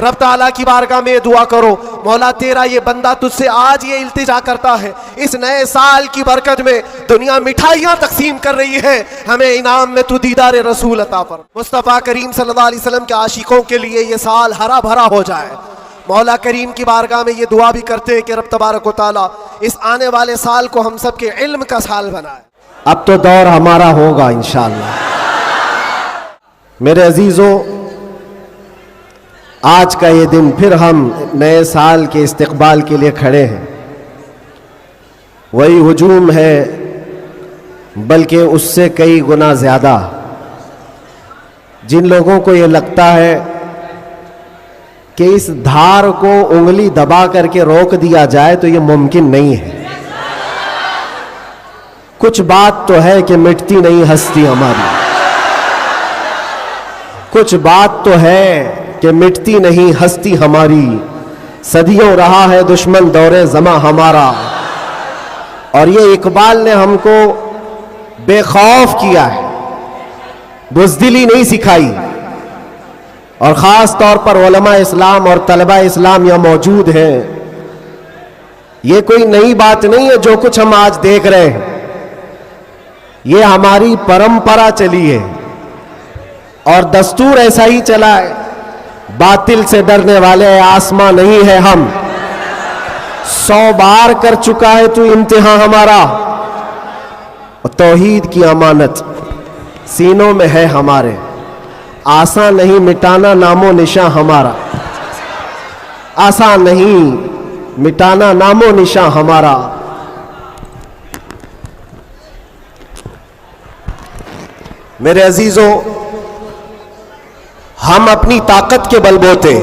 रब ताला की बारगाह में दुआ करो, मौला तेरा ये बंदा तुझसे आज ये इल्तिजा करता है, इस नए साल की बरकत में दुनिया मिठाइयाँ तकसीम कर रही है, हमें इनाम में तू दीदार रसूल अता फरमा। मुस्तफ़ा करीम सल्लल्लाहु अलैहि वसल्लम के आशिकों के लिए ये साल हरा भरा हो जाए। मौला करीम की बारगाह में ये दुआ भी करते हैं कि रब तबारक व तआला इस आने वाले साल को हम सब के इल्म का साल बनाए। अब तो दौर हमारा होगा इंशाअल्लाह। मेरे अजीज़ों, आज का ये दिन फिर हम नए साल के इस्तकबाल के लिए खड़े हैं। वही हुजूम है बल्कि उससे कई गुना ज़्यादा। जिन लोगों को ये लगता है कि इस धार को उंगली दबा करके रोक दिया जाए तो ये मुमकिन नहीं है। कुछ बात तो है कि मिटती नहीं हस्ती हमारी, कुछ बात तो है कि मिटती नहीं हस्ती हमारी। सदियों रहा है दुश्मन दौरे ज़मा हमारा। और ये इकबाल ने हमको बेखौफ किया है, बुज़दिली नहीं सिखाई। और ख़ास तौर पर उलमा इस्लाम और तलबा इस्लाम यहाँ मौजूद हैं। ये कोई नई बात नहीं है जो कुछ हम आज देख रहे हैं, ये हमारी परंपरा चली है और दस्तूर ऐसा ही चला है। बातिल से डरने वाले आसमां नहीं है हम, 100 बार कर चुका है तू इम्तिहान हमारा। तौहीद की अमानत सीनों में है हमारे, आसान नहीं मिटाना नामो निशां हमारा, आसान नहीं मिटाना नामो निशां हमारा। मेरे अजीजों, हम अपनी ताकत के बलबूते,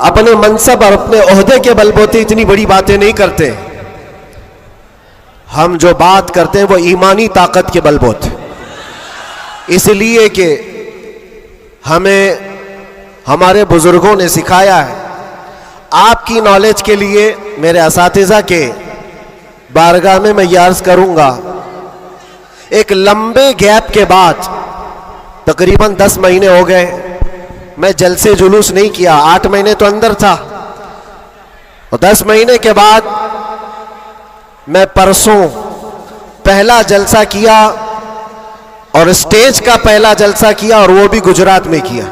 अपने मनसब और अपने ओहदे के बलबूते इतनी बड़ी बातें नहीं करते। हम जो बात करते हैं वो ईमानी ताकत के बलबूते, इसलिए कि हमें हमारे बुजुर्गों ने सिखाया है। आपकी नॉलेज के लिए मेरे असातिज़ा के बारगाह में मैं ये अर्ज करूंगा, एक लंबे गैप के बाद तकरीबन 10 महीने हो गए, मैं जलसे जुलूस नहीं किया। 8 महीने तो अंदर था और 10 महीने के बाद मैं परसों पहला जलसा किया और स्टेज का पहला जलसा किया, और वो भी गुजरात में किया।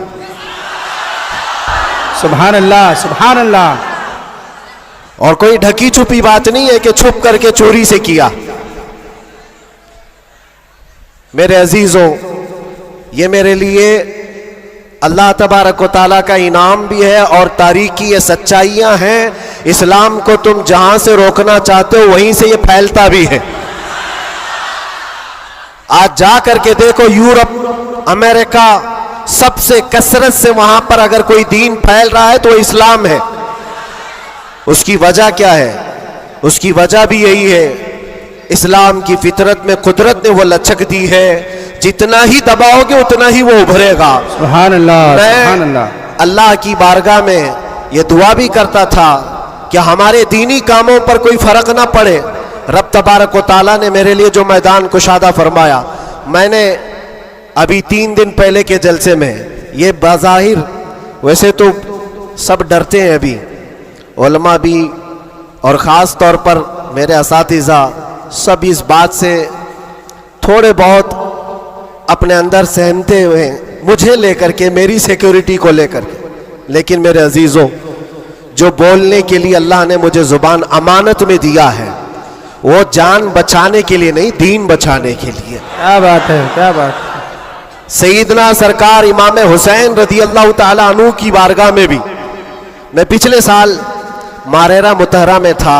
सुभान अल्लाह, सुभान अल्लाह। और कोई ढकी छुपी बात नहीं है कि छुप करके चोरी से किया। मेरे अजीजों, ये मेरे लिए अल्लाह तबारक व तआला का इनाम भी है और तारीख की ये सच्चाइयां हैं। इस्लाम को तुम जहां से रोकना चाहते हो वहीं से ये फैलता भी है। आज जा करके देखो, यूरोप, अमेरिका, सबसे कसरत से वहां पर अगर कोई दीन फैल रहा है तो इस्लाम है। उसकी वजह क्या है? उसकी वजह भी यही है, इस्लाम की फितरत में कुदरत ने वो लचक दी है, जितना ही दबाओगे उतना ही वो उभरेगा। सुभान अल्लाह, सुभान अल्लाह। अल्लाह की बारगाह में ये दुआ भी करता था कि हमारे दीनी कामों पर कोई फर्क ना पड़े। रब तबारक व तआला ने मेरे लिए जो मैदान कुशादा फरमाया, मैंने अभी 3 दिन पहले के जलसे में, ये बाज़ाहिर वैसे तो सब डरते हैं अभी, उलमा भी और ख़ास तौर पर मेरे असातिज़ा सब इस बात से थोड़े बहुत अपने अंदर सहमते हुए, मुझे लेकर के, मेरी सिक्योरिटी को लेकर के। लेकिन मेरे अजीज़ों, जो बोलने के लिए अल्लाह ने मुझे ज़ुबान अमानत में दिया है, वो जान बचाने के लिए नहीं, दीन बचाने के लिए। क्या बात है, क्या बात है। सईदना सरकार इमाम हुसैन रज़ी अल्लाह ताला अन्हु की बारगाह में भी मैं पिछले साल मारेरा मुतहरा में था,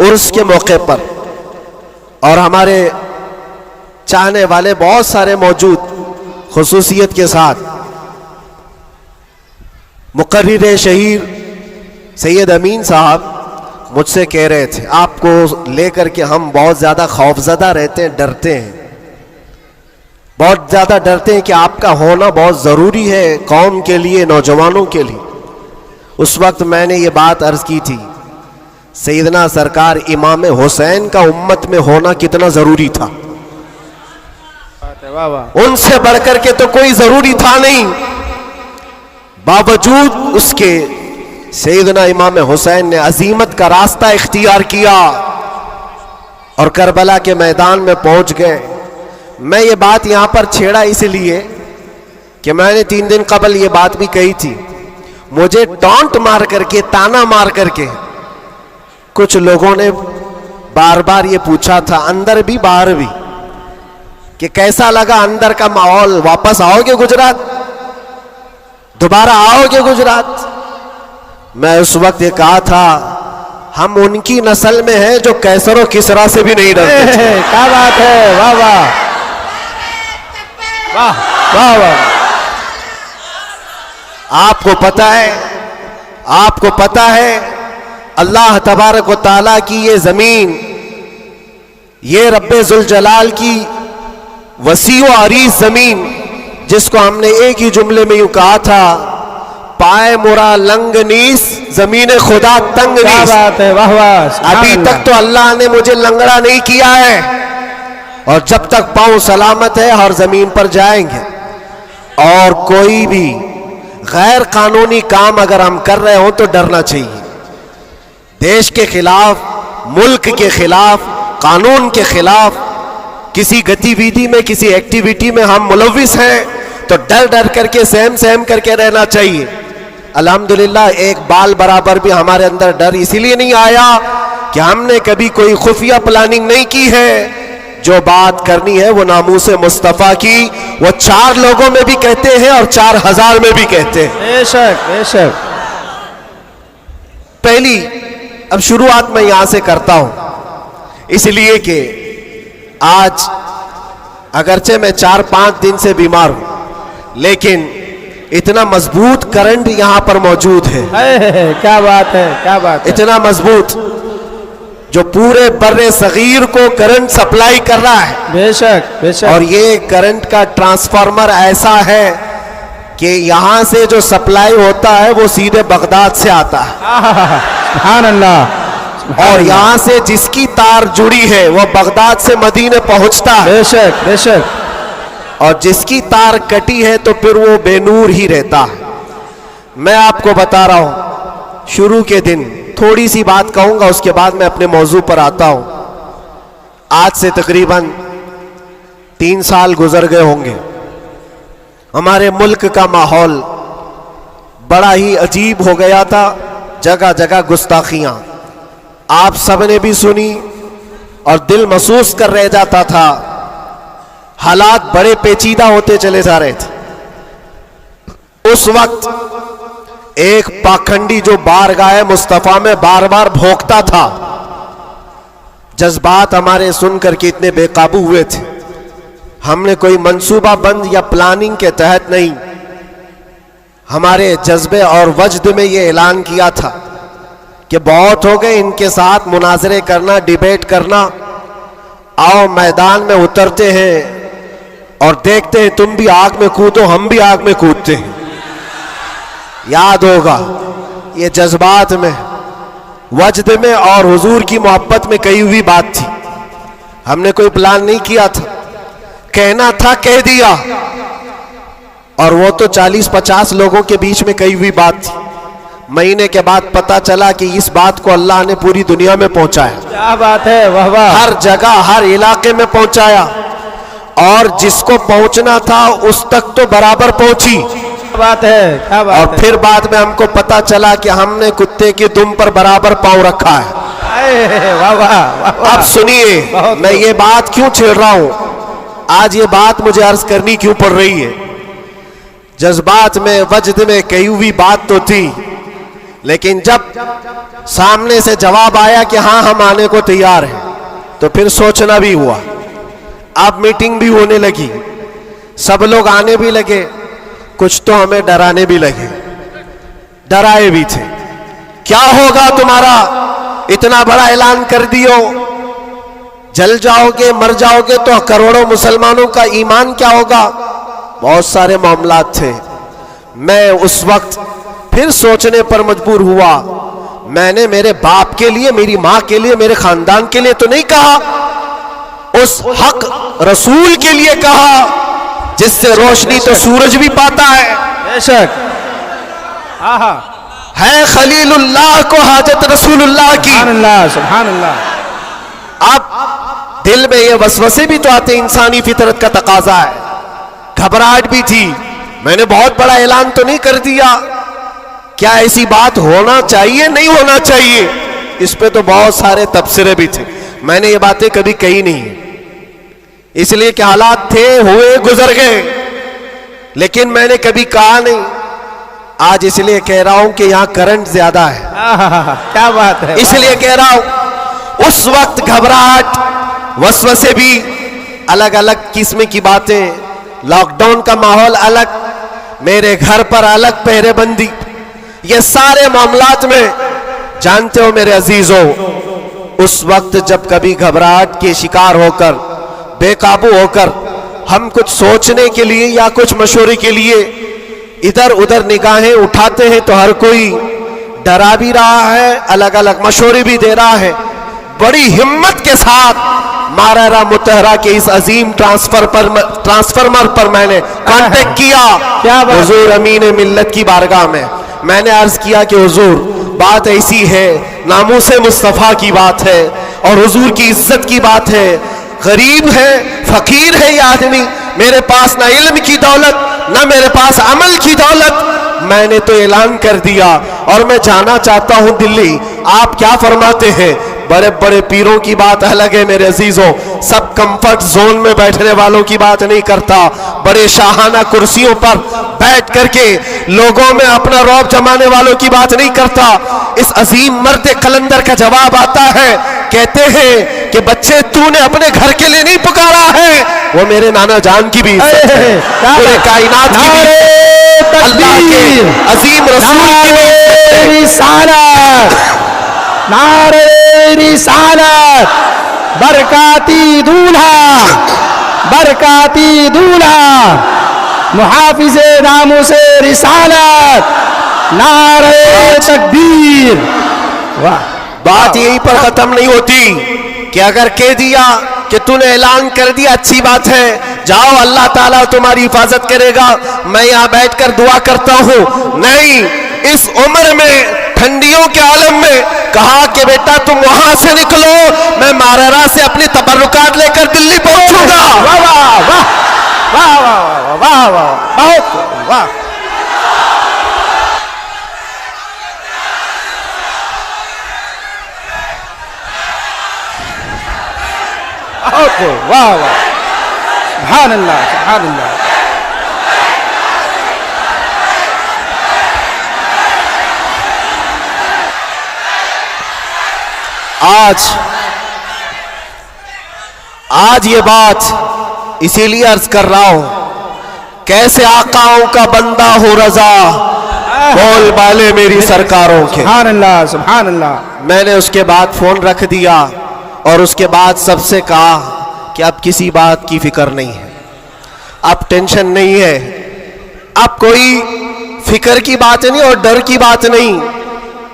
उर्स के मौके पर, और हमारे चाहने वाले बहुत सारे मौजूद, खुसूसियत के साथ मुकर्रिर शहीर सैयद अमीन साहब मुझसे कह रहे थे, आपको लेकर के हम बहुत ज़्यादा खौफज़दा रहते हैं, डरते हैं, बहुत ज़्यादा डरते हैं कि आपका होना बहुत ज़रूरी है कौम के लिए, नौजवानों के लिए। उस वक्त मैंने ये बात अर्ज़ की थी, सैयदना सरकार इमाम हुसैन का उम्मत में होना कितना ज़रूरी था। उनसे बढ़कर के तो कोई ज़रूरी था नहीं। बावजूद उसके सैयदना इमाम हुसैन ने अजीमत का रास्ता इख्तियार किया और करबला के मैदान में पहुंच गए। मैं ये बात यहां पर छेड़ा इसलिए कि मैंने 3 दिन कबल ये बात भी कही थी। मुझे टॉन्ट मार करके, ताना मार करके कुछ लोगों ने बार बार ये पूछा था, अंदर भी बाहर भी, कि कैसा लगा अंदर का माहौल, वापस आओगे गुजरात, दोबारा आओगे गुजरात। मैं उस वक्त ये कहा था, हम उनकी नस्ल में हैं जो कैसर और किसरा से भी नहीं डरते। क्या बात है, वाह वाह वाह वाह वाह। आपको पता है अल्लाह तबारक व तआला की ये जमीन, ये रब्बे जुल जलाल की वसी व अरीज जमीन, जिसको हमने एक ही जुमले में यूं कहा था, पाए मुरा लंग नीस जमीन खुदा तंग क्या नीस। बात है, वाह वाह। अभी तक तो अल्लाह ने मुझे लंगड़ा नहीं किया है, और जब तक पांव सलामत है हर जमीन पर जाएंगे। और कोई भी गैर कानूनी काम अगर हम कर रहे हो तो डरना चाहिए। देश के खिलाफ, मुल्क के खिलाफ, कानून के खिलाफ किसी गतिविधि में, किसी एक्टिविटी में हम मुलविस हैं तो डर डर करके, सहम सहम करके रहना चाहिए। अल्हम्दुलिल्लाह एक बाल बराबर भी हमारे अंदर डर इसीलिए नहीं आया कि हमने कभी कोई खुफिया प्लानिंग नहीं की है। जो बात करनी है वो नामूसे मुस्तफ़ा की, वो 4 लोगों में भी कहते हैं और 4000 में भी कहते हैं। बेशक बेशक। पहली अब शुरुआत मैं यहां से करता हूं, इसलिए कि आज अगरचे मैं 4-5 दिन से बीमार हूं, लेकिन इतना मजबूत करंट यहां पर मौजूद है। क्या बात है, क्या बात है। इतना मजबूत जो पूरे बर्रे सगीर को करंट सप्लाई कर रहा है। बेशक बेशक। और ये करंट का ट्रांसफार्मर ऐसा है कि यहां से जो सप्लाई होता है वो सीधे बगदाद से आता है। सुभान अल्लाह। और यहां से जिसकी तार जुड़ी है वो बगदाद से मदीने पहुंचता है। बेशक बेशक। और जिसकी तार कटी है तो फिर वो बेनूर ही रहता है। मैं आपको बता रहा हूं, शुरू के दिन थोड़ी सी बात कहूंगा, उसके बाद मैं अपने मौजू पर आता हूं। आज से तकरीबन 3 साल गुजर गए होंगे। हमारे मुल्क का माहौल बड़ा ही अजीब हो गया था, जगह जगह गुस्ताखियां आप सबने भी सुनी और दिल महसूस कर रह जाता था। हालात बड़े पेचीदा होते चले जा रहे थे। उस वक्त एक पाखंडी जो बारगाह मुस्तफा में बार बार भोंकता था, जज्बात हमारे सुनकर के इतने बेकाबू हुए थे। हमने कोई मंसूबा बंद या प्लानिंग के तहत नहीं, हमारे जज्बे और वजद में ये ऐलान किया था कि बहुत हो गए इनके साथ मुनाजरे करना, डिबेट करना, आओ मैदान में उतरते हैं और देखते हैं, तुम भी आग में कूदो, हम भी आग में कूदते हैं। याद होगा ये जज्बात में, वजद में और हुजूर की मोहब्बत में कही हुई बात थी। हमने कोई प्लान नहीं किया था, कहना था कह दिया। और वो तो 40-50 लोगों के बीच में कही हुई बात थी। महीने के बाद पता चला कि इस बात को अल्लाह ने पूरी दुनिया में पहुंचाया। क्या बात है, वाह वाह। हर जगह, हर इलाके में पहुंचाया, और जिसको पहुंचना था उस तक तो बराबर पहुंची। क्या बात है, क्या बात और फिर बाद में हमको पता चला कि हमने कुत्ते की दुम पर बराबर पांव रखा है। वाह वाह। अब सुनिए, मैं ये बात क्यों छेड़ रहा हूं, आज ये बात मुझे अर्ज करनी क्यों पड़ रही है। जज्बात में, वजद में कही हुई बात तो थी, लेकिन जब सामने से जवाब आया कि हाँ हम आने को तैयार हैं, तो फिर सोचना भी हुआ। अब मीटिंग भी होने लगी, सब लोग आने भी लगे, कुछ तो हमें डराने भी लगे, डराए भी थे। क्या होगा तुम्हारा, इतना बड़ा ऐलान कर दियो, जल जाओगे, मर जाओगे तो करोड़ों मुसलमानों का ईमान क्या होगा। बहुत सारे मामलात थे। मैं उस वक्त फिर सोचने पर मजबूर हुआ। मैंने मेरे बाप के लिए, मेरी मां के लिए, मेरे खानदान के लिए तो नहीं कहा, उस हक रसूल के लिए कहा जिससे रोशनी तो सूरज भी पाता है। बेशक। आहा है खलीलुल्लाह को हाजत रसूलुल्लाह की। सुभान अल्लाह, सुभान अल्लाह। अब दिल में ये वसवसे भी तो आते, इंसानी फितरत का तकाजा है। घबराहट भी थी, मैंने बहुत बड़ा ऐलान तो नहीं कर दिया, क्या ऐसी बात होना चाहिए नहीं होना चाहिए, इस पे तो बहुत सारे तबसरे भी थे। मैंने ये बातें कभी कही नहीं है, इसलिए कि हालात थे, हुए, गुजर गए, लेकिन मैंने कभी कहा नहीं। आज इसलिए कह रहा हूं कि यहां करंट ज्यादा है, आहा, क्या बात है। इसलिए कह रहा हूं। उस वक्त घबराहट, वसवसे भी, अलग अलग किस्म की बातें, लॉकडाउन का माहौल अलग, मेरे घर पर अलग पहरेबंदी, ये सारे मामलात में जानते हो मेरे अजीजों, उस वक्त जब कभी घबराहट के शिकार होकर, बेकाबू होकर हम कुछ सोचने के लिए या कुछ मशवरे के लिए इधर उधर निगाहें उठाते हैं, तो हर कोई डरा भी रहा है, अलग अलग मशवरे भी दे रहा है। बड़ी हिम्मत के साथ मारारा मुतहरा के इस अजीम ट्रांसफार्मर पर मैंने कांटेक्ट किया। क्या बात? हुजूर अमीन मिल्लत की बारगाह में मैंने अर्ज किया कि हुजूर बात ऐसी है, नामूसे मुस्तफ़ा की बात है और हुजूर की इज्जत की बात है। गरीब है, फकीर है ये आदमी, मेरे पास ना इल्म की दौलत ना मेरे पास अमल की दौलत। मैंने तो ऐलान कर दिया और मैं जाना चाहता हूं दिल्ली। आप क्या फरमाते हैं? बड़े बड़े पीरों की बात अलग है मेरे अजीजों, सब कंफर्ट जोन में बैठने वालों की बात नहीं करता, बड़े शाहाना कुर्सियों पर बैठ करके लोगों में अपना रौब जमाने वालों की बात नहीं करता। इस अजीम मर्द कलंदर का जवाब आता है, कहते हैं कि बच्चे तूने अपने घर के लिए नहीं पुकारा है, वो मेरे नाना जान की भी इज्जत है, पूरे कायनात की भी, अल्लाह के अजीम रसूल की भी रिसालत, नारे रिसालत, बरकाती दूल्हा, बरकाती दूल्हा, मुहाफिज़े नामों से रिसालत, नारे तकबीर। वाह, बात यहीं पर खत्म नहीं होती कि अगर कह दिया कि तूने ऐलान कर दिया अच्छी बात है, जाओ अल्लाह ताला तुम्हारी हिफाजत करेगा, मैं यहाँ बैठकर दुआ करता हूँ। नहीं, इस उम्र में ठंडियों के आलम में कहा कि बेटा तुम वहां से निकलो, मैं मारारा से अपनी तबर्रुकात लेकर दिल्ली पहुंचूंगा। वाह वाह वाह वाह वाह वाह वाह, बहुत वाह। वाह वाह, सुभान अल्लाह, सुभान अल्लाह। आज ये बात इसीलिए अर्ज कर रहा हूं, कैसे आकाओं का बंदा हो रजा, बोल बाले मेरी सरकारों के। सुभान अल्लाह, सुभान अल्लाह। मैंने उसके बाद फोन रख दिया और उसके बाद सबसे कहा कि अब किसी बात की फिक्र नहीं है, अब टेंशन नहीं है, अब कोई फिक्र की बात नहीं और डर की बात नहीं।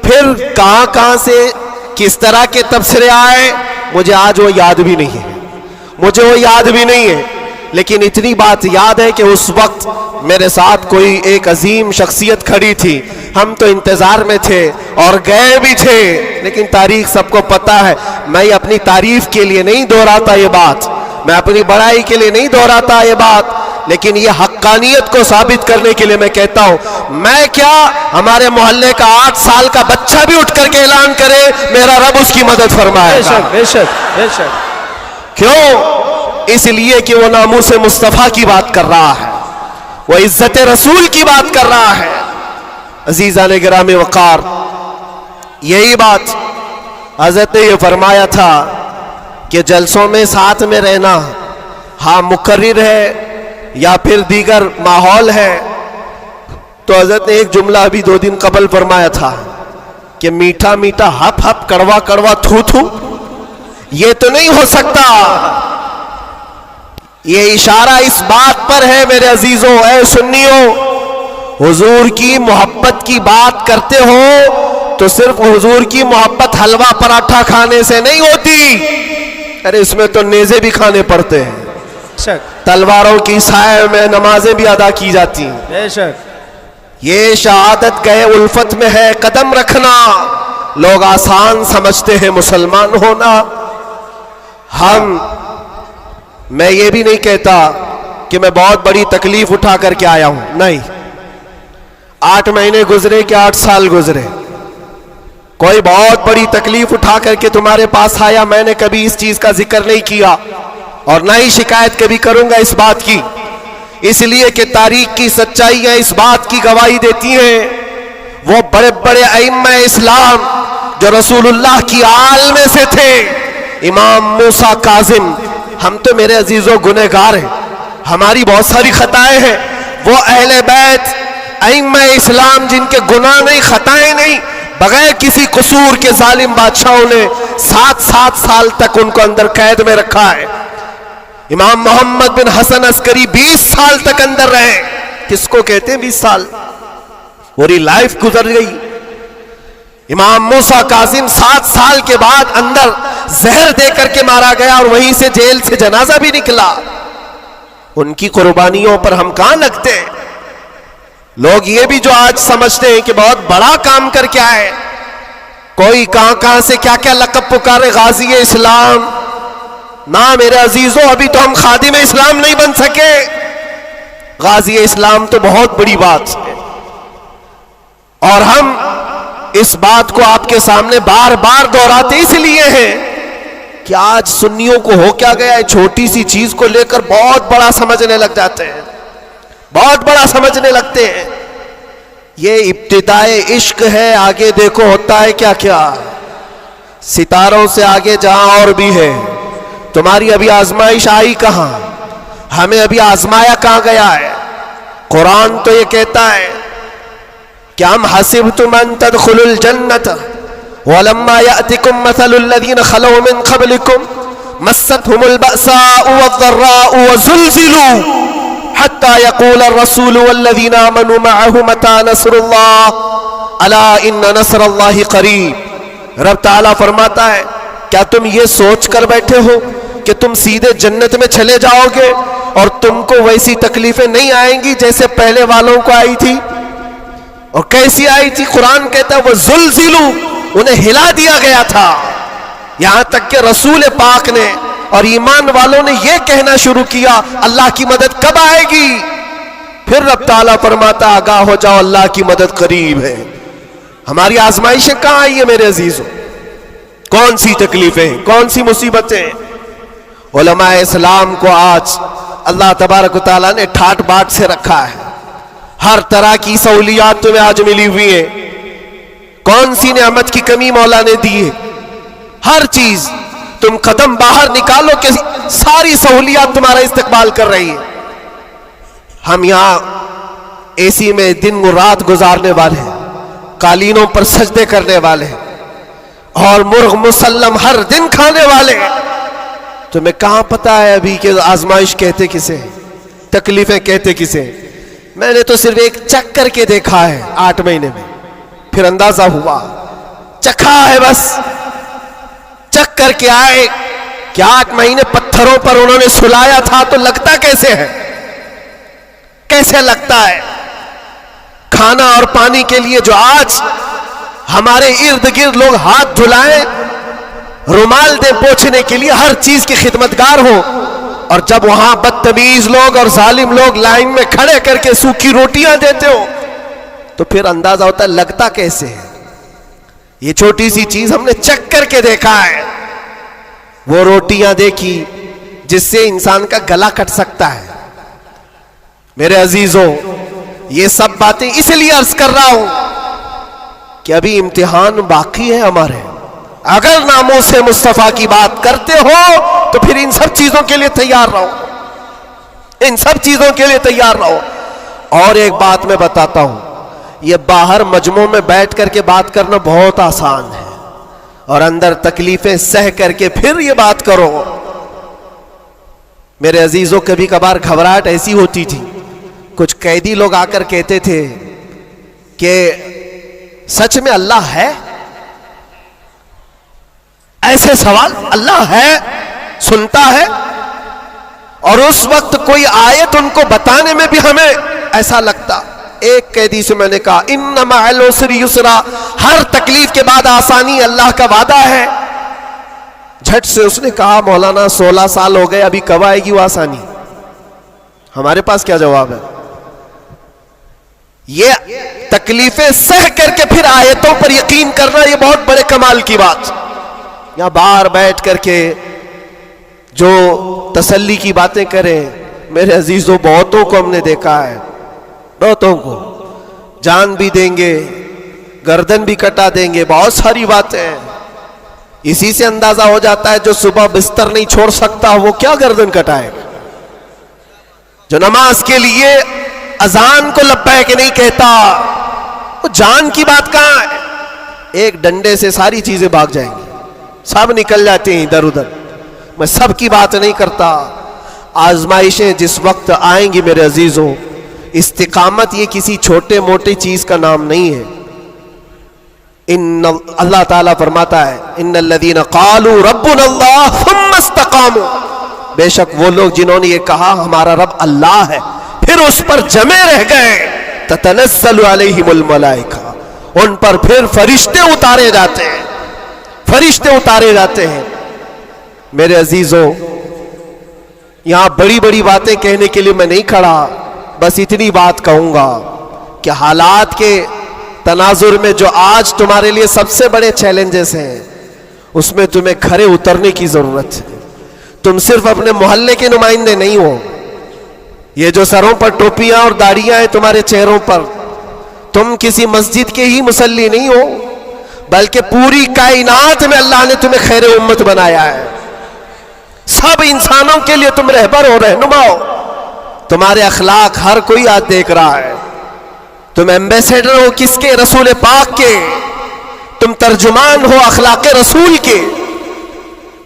फिर कहां से किस तरह के तबसरे आए मुझे आज वो याद भी नहीं है, मुझे वो याद भी नहीं है, लेकिन इतनी बात याद है कि उस वक्त मेरे साथ कोई एक अजीम शख्सियत खड़ी थी, हम तो इंतजार में थे और गए भी थे, लेकिन तारीख सबको पता है। मैं अपनी तारीफ के लिए नहीं दोहराता ये बात, मैं अपनी बड़ाई के लिए नहीं दोहराता ये बात, लेकिन ये हक्कानियत को साबित करने के लिए मैं कहता हूं, मैं क्या हमारे मोहल्ले का 8 साल का बच्चा भी उठ करके ऐलान करे, मेरा रब उसकी मदद फरमाएगा। बेशक बेशक बेशक। क्यों? इसलिए कि वो नामूसे मुस्तफ़ा की बात कर रहा है, वो इज्जत रसूल की बात कर रहा है। अजीज़ान गिरामी वक़ार, यही बात हज़रत ने ये फरमाया था कि जलसों में साथ में रहना, हाँ मुकर्रिर है या फिर दीगर माहौल है, तो हज़रत ने एक जुमला अभी 2 दिन कबल फरमाया था कि मीठा मीठा हप हप, कड़वा कड़वा थू थू, ये तो नहीं हो सकता। ये इशारा इस बात पर है मेरे अजीजों, ऐ सुन्नियों, हुजूर की मोहब्बत की बात करते हो तो सिर्फ हुजूर की मोहब्बत हलवा पराठा खाने से नहीं होती, अरे इसमें तो नेज़े भी खाने पड़ते हैं, बेशक तलवारों की साए में नमाजें भी अदा की जाती हैं। बेशक। ये शहादत गए उल्फत में है कदम रखना। लोग आसान समझते हैं मुसलमान होना। मैं ये भी नहीं कहता कि मैं बहुत बड़ी तकलीफ उठा करके आया हूं, नहीं। 8 महीने गुजरे कि 8 साल गुजरे, कोई बहुत बड़ी तकलीफ उठा करके तुम्हारे पास आया, मैंने कभी इस चीज का जिक्र नहीं किया और ना ही शिकायत कभी करूंगा इस बात की, इसलिए कि तारीख की सच्चाइयां इस बात की गवाही देती हैं। वो बड़े बड़े अइम्मा इस्लाम जो रसूलुल्लाह की आल में से थे, इमाम मूसा काजिम, हम तो मेरे अजीजों गुनहगार हैं, हमारी बहुत सारी खताएं हैं। वो अहले बैत अइम्मा इस्लाम जिनके गुनाह नहीं, खताएं नहीं, बगैर किसी कसूर के जालिम बादशाहों ने 7 साल तक उनको अंदर कैद में रखा है। इमाम मोहम्मद बिन हसन अस्करी 20 साल तक अंदर रहे। किसको कहते हैं 20 साल? पूरी लाइफ गुजर गई। इमाम मूसा कासिम 7 साल के बाद अंदर जहर दे करके मारा गया और वहीं से जेल से जनाजा भी निकला। उनकी कुर्बानियों पर हम कहां लगते हैं? लोग ये भी जो आज समझते हैं कि बहुत बड़ा काम करके आए, कोई कहां से क्या क्या लक़ब पुकारे, गाजी इस्लाम। ना मेरे अजीजों, अभी तो हम खादिम इस्लाम नहीं बन सके। गाजी इस्लाम तो बहुत बड़ी बात है और हम इस बात को आपके सामने बार बार दोहराते इसलिए हैं कि आज सुन्नियों को हो क्या गया है, छोटी सी चीज को लेकर बहुत बड़ा समझने लग जाते हैं, बहुत बड़ा समझने लगते हैं। ये इब्तिदाए इश्क है, आगे देखो होता है क्या क्या। सितारों से आगे जहां और भी है। तुम्हारी अभी आजमाइश आई कहां? हमें अभी आजमाया कहां गया है? कुरान तो ये कहता है कि हम हसिबतुम अन तदखुलुल जन्नत वलम्मा यातिकुम मसलुल लज़ीना खलौ मिन क़ब्लिकुम मस्सतहुमुल बअसाउ वज़्ज़र्राउ वज़ुलज़िलू हत्ता यक़ूल अर्रसूलु वल्लज़ीना आमनू मअहु मता नस्रुल्लाह अला इन्न नस्रल्लाहि क़रीब। रब ताला फरमाता है, क्या तुम ये सोच कर बैठे हो कि तुम सीधे जन्नत में चले जाओगे और तुमको वैसी तकलीफें नहीं आएंगी जैसे पहले वालों को आई थी? और कैसी आई थी? कुरान कहता है वो जुल्जिलू, उन्हें हिला दिया गया था। यहां तक कि रसूल पाक ने और ईमान वालों ने यह कहना शुरू किया, अल्लाह की मदद कब आएगी? फिर रब ताला फरमाता, आगाह हो जाओ, अल्लाह की मदद करीब है। हमारी आजमाइशें कहां आई है मेरे अजीजों? कौन सी तकलीफें, कौन सी मुसीबतें? उलमाए इस्लाम को आज अल्लाह तबारक व तआला ने ठाट बाट से रखा है। हर तरह की सहूलियात तुम्हें आज मिली हुई है। कौन सी नेमत की कमी मौला ने दी है? हर चीज तुम कदम बाहर निकालो कि सारी सहूलियात तुम्हारा इस्तेमाल कर रही है। हम यहां एसी में दिन रात गुजारने वाले हैं, कालीनों पर सजदे करने वाले हैं और मुर्ग मुसल्लम हर दिन खाने वाले हैं। तुम्हें कहां पता है अभी कि आजमाइश कहते किसे, तकलीफें कहते किसे? मैंने तो सिर्फ एक चख करके देखा है 8 महीने में, फिर अंदाजा हुआ, चखा है बस। चख करके आए कि 8 महीने पत्थरों पर उन्होंने सुलाया था, तो लगता कैसे है? कैसे लगता है? खाना और पानी के लिए जो आज हमारे इर्द गिर्द लोग हाथ धुलाएं, रुमाल दे पोंछने के लिए, हर चीज के खिदमतगार हो, और जब वहां बदतमीज लोग और जालिम लोग लाइन में खड़े करके सूखी रोटियां देते हो, तो फिर अंदाजा होता है लगता कैसे है। ये छोटी सी चीज हमने चख करके देखा है, वो रोटियां देखी जिससे इंसान का गला कट सकता है। मेरे अजीजों, ये सब बातें इसलिए अर्ज कर रहा हूं कि अभी इम्तिहान बाकी है हमारे। अगर नामों से मुस्तफा की बात करते हो तो फिर इन सब चीजों के लिए तैयार रहो, इन सब चीजों के लिए तैयार रहो। और एक बात मैं बताता हूं, ये बाहर मजमू में बैठ करके बात करना बहुत आसान है और अंदर तकलीफें सह करके फिर ये बात करो। मेरे अजीजों, कभी कभार घबराहट ऐसी होती थी, कुछ कैदी लोग आकर कहते थे कि सच में अल्लाह है? ऐसे सवाल, अल्लाह है, सुनता है? और उस वक्त कोई आयत उनको बताने में भी हमें ऐसा लगता एक कैदी से मैंने कहा इन्ना मअल उसरि युसरा, हर तकलीफ के बाद आसानी अल्लाह का वादा है। झट से उसने कहा मौलाना 16 साल हो गए, अभी कब आएगी वो आसानी? हमारे पास क्या जवाब है? ये तकलीफें सह करके फिर आयतों पर यकीन करना, ये बहुत बड़े कमाल की बात। यहां बाहर बैठ करके जो तसल्ली की बातें करें, मेरे अजीजों बहुतों को हमने देखा है, बहुतों को जान भी देंगे, गर्दन भी कटा देंगे, बहुत सारी बातें हैं। इसी से अंदाजा हो जाता है जो सुबह बिस्तर नहीं छोड़ सकता वो क्या गर्दन कटाएगा। जो नमाज के लिए अजान को लब्बैक नहीं कहता, वो जान की बात कहां है? एक डंडे से सारी चीजें भाग जाएंगी, सब निकल जाते हैं इधर उधर। मैं सब की बात नहीं करता। आजमाइशें जिस वक्त आएंगी मेरे अजीजों, इस्तिकामत ये किसी छोटे मोटे चीज का नाम नहीं है। अल्लाह ताला फरमाता है इन्नल्लज़ीना क़ालू रब्बुनल्लाह सुम्मा इस्तक़ामू, बेशक वो लोग जिन्होंने ये कहा हमारा रब अल्लाह है, फिर उस पर जमे रह गए, ततनज़्ज़लु अलैहिमुल मलाइका, उन पर फिर फरिश्ते उतारे जाते हैं, फरिश्ते उतारे जाते हैं। मेरे अजीजों, यहां बड़ी बड़ी बातें कहने के लिए मैं नहीं खड़ा, बस इतनी बात कहूंगा कि हालात के तनाजुर में जो आज तुम्हारे लिए सबसे बड़े चैलेंजेस हैं, उसमें तुम्हें खरे उतरने की जरूरत है। तुम सिर्फ अपने मोहल्ले के नुमाइंदे नहीं हो। ये जो सरों पर टोपियां और दाढ़ियां हैं तुम्हारे चेहरों पर, तुम किसी मस्जिद के ही मुसल्ली नहीं हो, बल्कि पूरी कायनात में अल्लाह ने तुम्हें खैर उम्मत बनाया है। सब इंसानों के लिए तुम रहबर हो, रहनुमा हो। तुम्हारे अखलाक हर कोई आज देख रहा है। तुम एम्बेसडर हो किसके? रसूल पाक के। तुम तर्जुमान हो अखलाक रसूल के।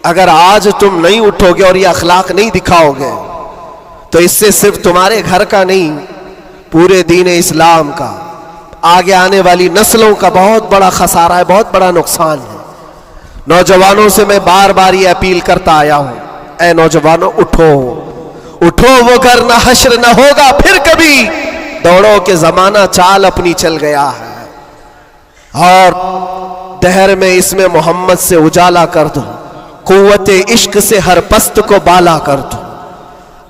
अगर आज तुम नहीं उठोगे और ये अखलाक नहीं दिखाओगे, तो इससे सिर्फ तुम्हारे घर का नहीं, पूरे दीन इस्लाम का, आगे आने वाली नस्लों का बहुत बड़ा खसारा है, बहुत बड़ा नुकसान है। नौजवानों से मैं बार बार ये अपील करता आया हूं, ऐ नौजवानों उठो, उठो, वो घर ना हश्र ना होगा फिर कभी, दौड़ो के जमाना चाल अपनी चल गया है। और दहर में इसमें मोहम्मद से उजाला कर दो, कुव्वते इश्क से हर पस्त को बाला कर दो।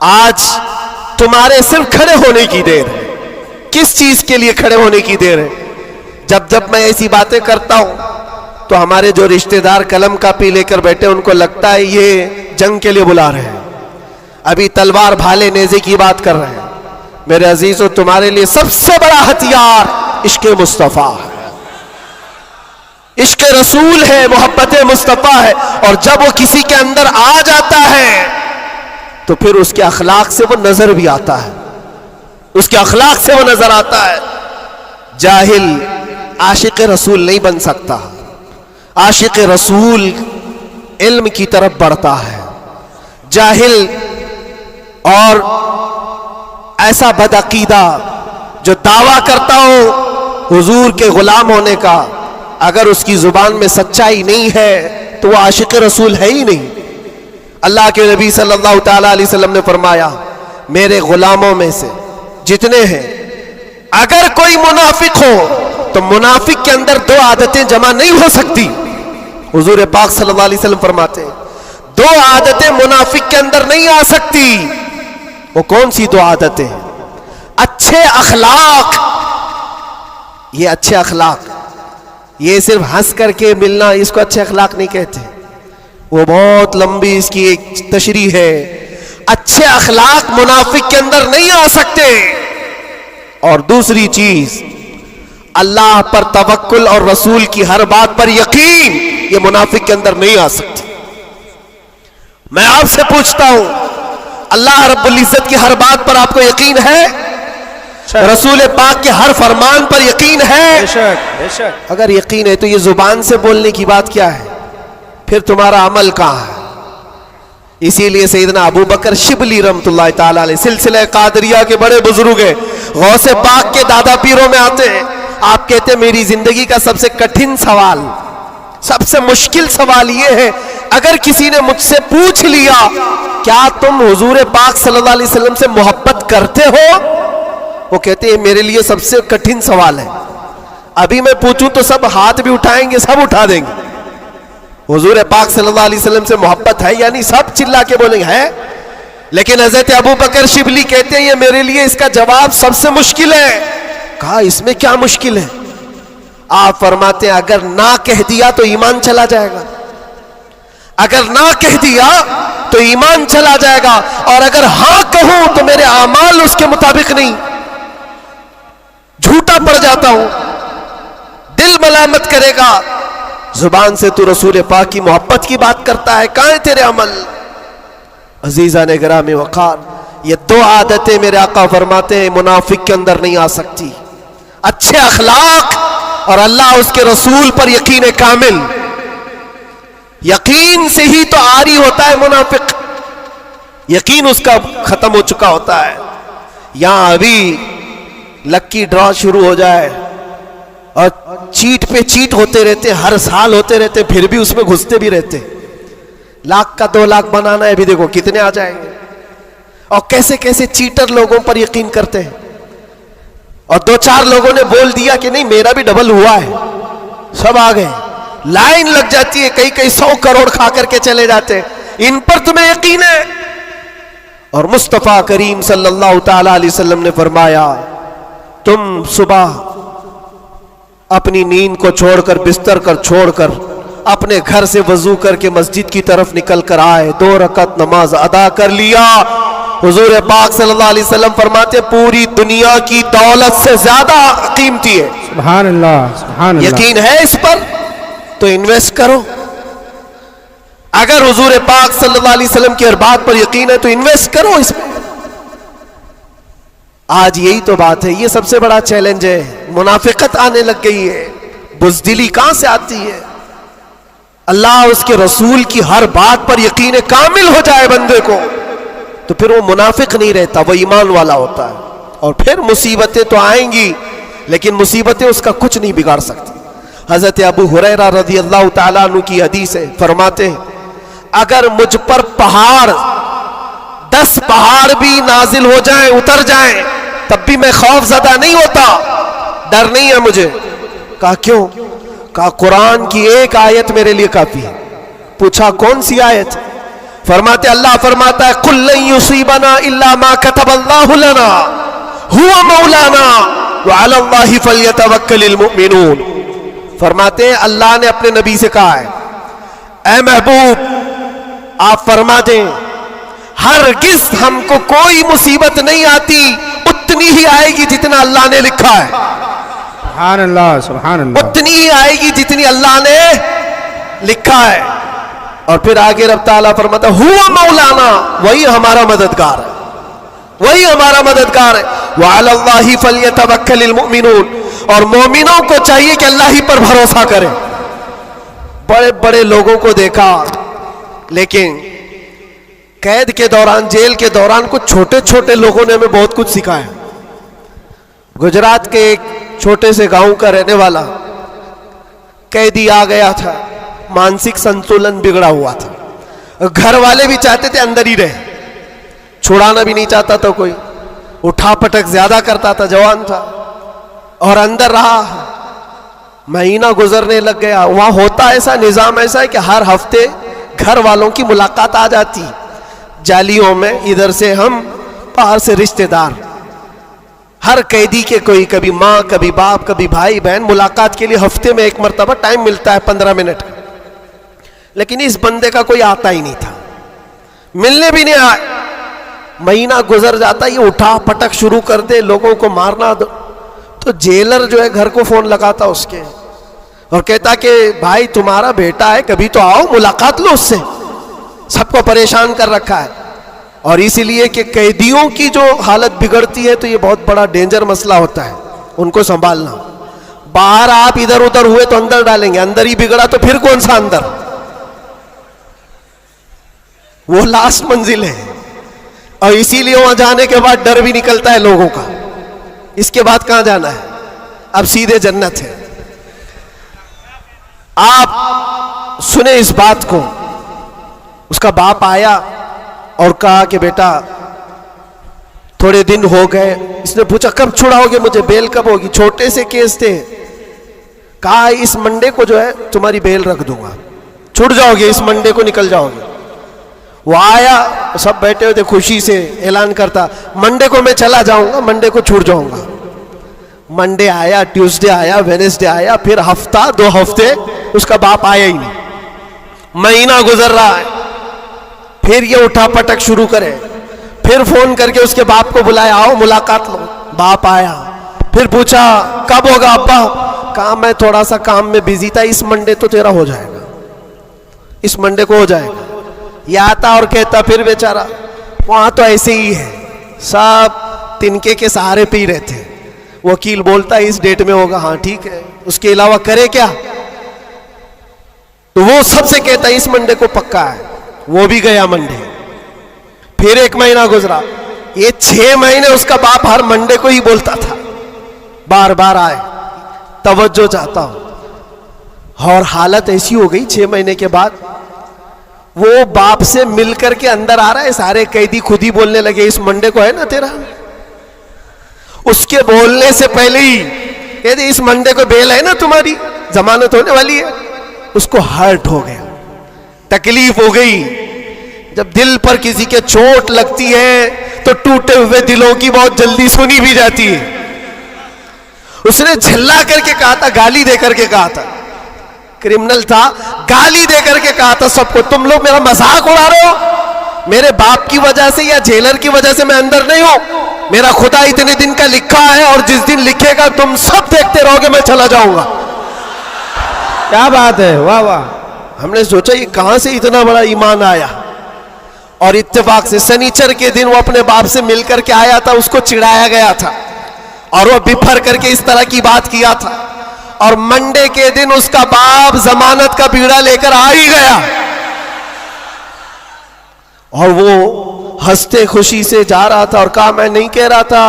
आज तुम्हारे सिर्फ खड़े होने की देर है। किस चीज के लिए खड़े होने की देर है? जब जब मैं ऐसी बातें करता हूं तो हमारे जो रिश्तेदार कलम कापी लेकर बैठे, उनको लगता है ये जंग के लिए बुला रहे हैं, अभी तलवार भाले नेज़े की बात कर रहे हैं। मेरे अजीजों, तुम्हारे लिए सबसे बड़ा हथियार इश्क़ मुस्तफ़ा है, इश्क़ रसूल है, मोहब्बत मुस्तफ़ा है। और जब वो किसी के अंदर आ जाता है तो फिर उसके अखलाक से वो नजर भी आता है, उसके अखलाक से वो नजर आता है। जाहिल आशिक रसूल नहीं बन सकता। आशिक रसूल इल्म की तरफ बढ़ता है। जाहिल और ऐसा बदअकीदा जो दावा करता हो हुजूर के गुलाम होने का, अगर उसकी जुबान में सच्चाई नहीं है तो वह आशिक रसूल है ही नहीं। अल्लाह के नबी सल्लल्लाहु ताला अलैहि वसल्लम ने फरमाया, मेरे गुलामों में से जितने हैं, अगर कोई मुनाफिक हो तो मुनाफिक के अंदर दो आदतें जमा नहीं हो सकती। हुजूर पाक सल्लल्लाहु अलैहि वसल्लम फरमाते हैं, दो आदतें मुनाफिक के अंदर नहीं आ सकती। वो कौन सी दो आदतें हैं? अच्छे अखलाक। ये अच्छे अखलाक, ये सिर्फ हंस करके मिलना, इसको अच्छे अखलाक नहीं कहते, वो बहुत लंबी इसकी एक तशरीह है। अच्छे अखलाक मुनाफिक के अंदर नहीं आ सकते। और दूसरी चीज, अल्लाह पर तवक्कुल और रसूल की हर बात पर यकीन, ये मुनाफिक के अंदर नहीं आ सकती। मैं आपसे पूछता हूं, अल्लाह रब्बुल इज्जत की हर बात पर आपको यकीन है? रसूल पाक के हर फरमान पर यकीन है? बेशक, बेशक। अगर यकीन है तो ये जुबान से बोलने की बात क्या है? फिर तुम्हारा अमल कहां है? इसीलिए सैयदना अबू बकर शिबली रहमतुल्लाह ताला अलैह, सिलसिला कादरिया के बड़े बुजुर्ग हैं, गौसे पाक के दादा पीरों में आते हैं। आप कहते हैं मेरी जिंदगी का सबसे कठिन सवाल, सबसे मुश्किल सवाल ये है, अगर किसी ने मुझसे पूछ लिया क्या तुम हुजूर पाक सल्लल्लाहु अलैहि वसल्लम से मोहब्बत करते हो, वो कहते हैं मेरे लिए सबसे कठिन सवाल है, अभी मैं पूछूं तो सब हाथ भी उठाएंगे, सब उठा देंगे। हुजूर पाक सल्लल्लाहु अलैहि वसल्लम से मोहब्बत है यानी सब चिल्ला के बोलेंगे है, लेकिन हजरत अबू बकर शिबली कहते हैं ये मेरे लिए इसका जवाब सबसे मुश्किल है। कहा इसमें क्या मुश्किल है? आप फरमाते हैं अगर ना कह दिया तो ईमान चला जाएगा, अगर ना कह दिया तो ईमान चला जाएगा, और अगर हां कहूं तो मेरे आमाल उसके मुताबिक नहीं, झूठा पड़ जाता हूं, दिल मलामत करेगा। जुबान से तू रसूल पाक की मोहब्बत की बात करता है, कहां है तेरे अमल? अजीजा ने गिरामी वकार, ये दो आदतें मेरे आका फरमाते हैं मुनाफिक के अंदर नहीं आ सकती, अच्छे अखलाक और अल्लाह उसके रसूल पर यकीन कामिल। यकीन से ही तो आरी होता है मुनाफिक, यकीन उसका खत्म हो चुका होता है। यहां अभी लक्की ड्रॉ शुरू हो जाए और चीट पे चीट होते रहते, हर साल होते रहते, फिर भी उसमें घुसते भी रहते। लाख का 2 लाख बनाना है, अभी देखो कितने आ जाएंगे, और कैसे कैसे चीटर लोगों पर यकीन करते हैं। और 2-4 लोगों ने बोल दिया कि नहीं मेरा भी डबल हुआ है, सब आ गए, लाइन लग जाती है, कई कई 100 करोड़ खा करके चले जाते हैं, इन पर तुम्हें यकीन है। और मुस्तफा करीम सल्लल्लाहु ताला अलैहि वसल्लम ने फरमाया तुम सुबह अपनी नींद को छोड़कर, बिस्तर कर छोड़कर अपने घर से वजू करके मस्जिद की तरफ निकल कर आए, 2 रकात नमाज अदा कर लिया। हुजूर पाक सल्लल्लाहु अलैहि वसल्लम फरमाते पूरी दुनिया की दौलत से ज्यादा कीमती है। सुभान अल्लाह, सुभान अल्लाह। यकीन है इस पर तो इन्वेस्ट करो। अगर हुजूर पाक सल्लल्लाहु अलैहि वसल्लम की हर बात पर यकीन है तो इन्वेस्ट करो इसमें। आज यही तो बात है, ये सबसे बड़ा चैलेंज है। मुनाफिकत आने लग गई है, बुज़दिली कहां से आती है? अल्लाह उसके रसूल की हर बात पर यकीन कामिल हो जाए बंदे को, तो फिर वो मुनाफिक नहीं रहता, वो ईमान वाला होता है। और फिर मुसीबतें तो आएंगी, लेकिन मुसीबतें उसका कुछ नहीं बिगाड़ सकती। हजरत अबू हुरैरा रज़ी अल्लाह ताला अन्हु की हदीस है, फरमाते हैं अगर मुझ पर 10 पहाड़ भी नाजिल हो जाएं, उतर जाएं, तब भी मैं खौफज़दा नहीं होता, डर नहीं है मुझे। कहा क्यों? कहा कुरान की एक आयत मेरे लिए काफी है। पूछा कौन सी आयत? फरमाते अल्लाह फरमाता है कुल लन युसीबना इल्ला मा कतबल्लाहु लना हुवा मौलाना व अला अल्लाहि फल्यतवक्कलिल मुमिनून। फरमाते हैं अल्लाह ने अपने नबी से कहा है ऐ महबूब आप फरमा दें हरगिज हमको कोई मुसीबत नहीं आती, उतनी ही आएगी जितना अल्लाह ने लिखा है। सुभान अल्लाह, सुभान अल्लाह। उतनी ही आएगी जितनी अल्लाह ने लिखा है। और फिर आगे रब ताला फरमाता हुवा मौलाना, वही हमारा मददगार है, वही हमारा मददगार है। व अला अल्लाहि फल्यतवक्कलिल मुमिनून, और मोमिनों को चाहिए कि अल्लाह ही पर भरोसा करें। बड़े बड़े लोगों को देखा, लेकिन कैद के दौरान, जेल के दौरान कुछ छोटे छोटे लोगों ने हमें बहुत कुछ सिखाया। गुजरात के एक छोटे से गांव का रहने वाला कैदी आ गया था, मानसिक संतुलन बिगड़ा हुआ था, घर वाले भी चाहते थे अंदर ही रहे, छुड़ाना भी नहीं चाहता था कोई, उठा पटक ज्यादा करता था, जवान था, और अंदर रहा। महीना गुजरने लग गया। वहां होता ऐसा निजाम ऐसा है कि हर हफ्ते घर वालों की मुलाकात आ जाती, जालियों में, इधर से हम, बाहर से रिश्तेदार, हर कैदी के कोई, कभी माँ, कभी बाप, कभी भाई बहन, मुलाकात के लिए हफ्ते में एक मरतबा टाइम मिलता है 15 मिनट। लेकिन इस बंदे का कोई आता ही नहीं था, मिलने भी नहीं आए। महीना गुजर जाता, ये उठा पटक शुरू कर दे, लोगों को मारना दो। तो जेलर जो है घर को फोन लगाता उसके और कहता कि भाई तुम्हारा बेटा है, कभी तो आओ, मुलाकात लो उससे, सबको परेशान कर रखा है। और इसीलिए कि कैदियों की जो हालत बिगड़ती है तो ये बहुत बड़ा डेंजर मसला होता है, उनको संभालना। बाहर आप इधर उधर हुए तो अंदर डालेंगे, अंदर ही बिगड़ा तो फिर कौन सा अंदर, वो लास्ट मंजिल है। और इसीलिए वहां जाने के बाद डर भी निकलता है लोगों का, इसके बाद कहां जाना है, अब सीधे जन्नत है। आप सुने इस बात को। उसका बाप आया और कहा कि बेटा थोड़े दिन हो गए, इसने पूछा कब छुड़ाओगे मुझे, बेल कब होगी, छोटे से केस थे। कहा इस मंडे को जो है तुम्हारी बेल रख दूंगा, छुट जाओगे, इस मंडे को निकल जाओगे। वो आया, सब बैठे हुए थे, खुशी से ऐलान करता मंडे को मैं चला जाऊंगा, मंडे को छूट जाऊंगा। मंडे आया, ट्यूसडे आया, वेडनेसडे आया, फिर हफ्ता 2 हफ्ते उसका बाप आया ही नहीं। महीना गुजर रहा है, फिर ये उठा पटक शुरू करे, फिर फोन करके उसके बाप को बुलाया, आओ मुलाकात लो। बाप आया, फिर पूछा कब होगा अब्बा, कहा मैं थोड़ा सा काम में बिजी था, इस मंडे तो तेरा हो जाएगा, इस मंडे को हो जाएगा। ये आता और कहता फिर बेचारा, वहां तो ऐसे ही है, सब तिनके के सहारे पे ही रहते। वकील बोलता इस डेट में होगा, हाँ ठीक है, उसके अलावा करे क्या। तो वो सबसे कहता इस मंडे को पक्का है, वो भी गया मंडे। फिर 1 महीना गुजरा, ये 6 महीने उसका बाप हर मंडे को ही बोलता था, बार बार आए, तवज्जो चाहता हूं। और हालत ऐसी हो गई 6 महीने के बाद, वो बाप से मिलकर के अंदर आ रहा है, सारे कैदी खुद ही बोलने लगे इस मंडे को है ना तेरा। उसके बोलने से पहले ही कहते इस मंडे को बेल है ना तुम्हारी, जमानत होने वाली है। उसको हर्ट हो गया, तकलीफ हो गई। जब दिल पर किसी के चोट लगती है तो टूटे हुए दिलों की बहुत जल्दी सुनी भी जाती है। उसने झल्ला करके कहा था, गाली दे करके कहा था, क्रिमिनल था, गाली दे करके कहा था सबको, तुम लोग मेरा मजाक उड़ा रहे हो, मेरे बाप की वजह से या जेलर की वजह से मैं अंदर नहीं हूं, मेरा खुदा इतने दिन का लिखा है और जिस दिन लिखेगा तुम सब देखते रहोगे, मैं चला जाऊंगा। क्या बात है, वाह वाह। हमने सोचा ये कहां से इतना बड़ा ईमान आया। और इत्तेफाक से शनिचर के दिन वो अपने बाप से मिलकर के आया था, उसको चिढ़ाया गया था और वो बिफर करके इस तरह की बात किया था। और मंडे के दिन उसका बाप जमानत का बीड़ा लेकर आ ही गया और वो हंसते खुशी से जा रहा था और कहा मैं नहीं कह रहा था,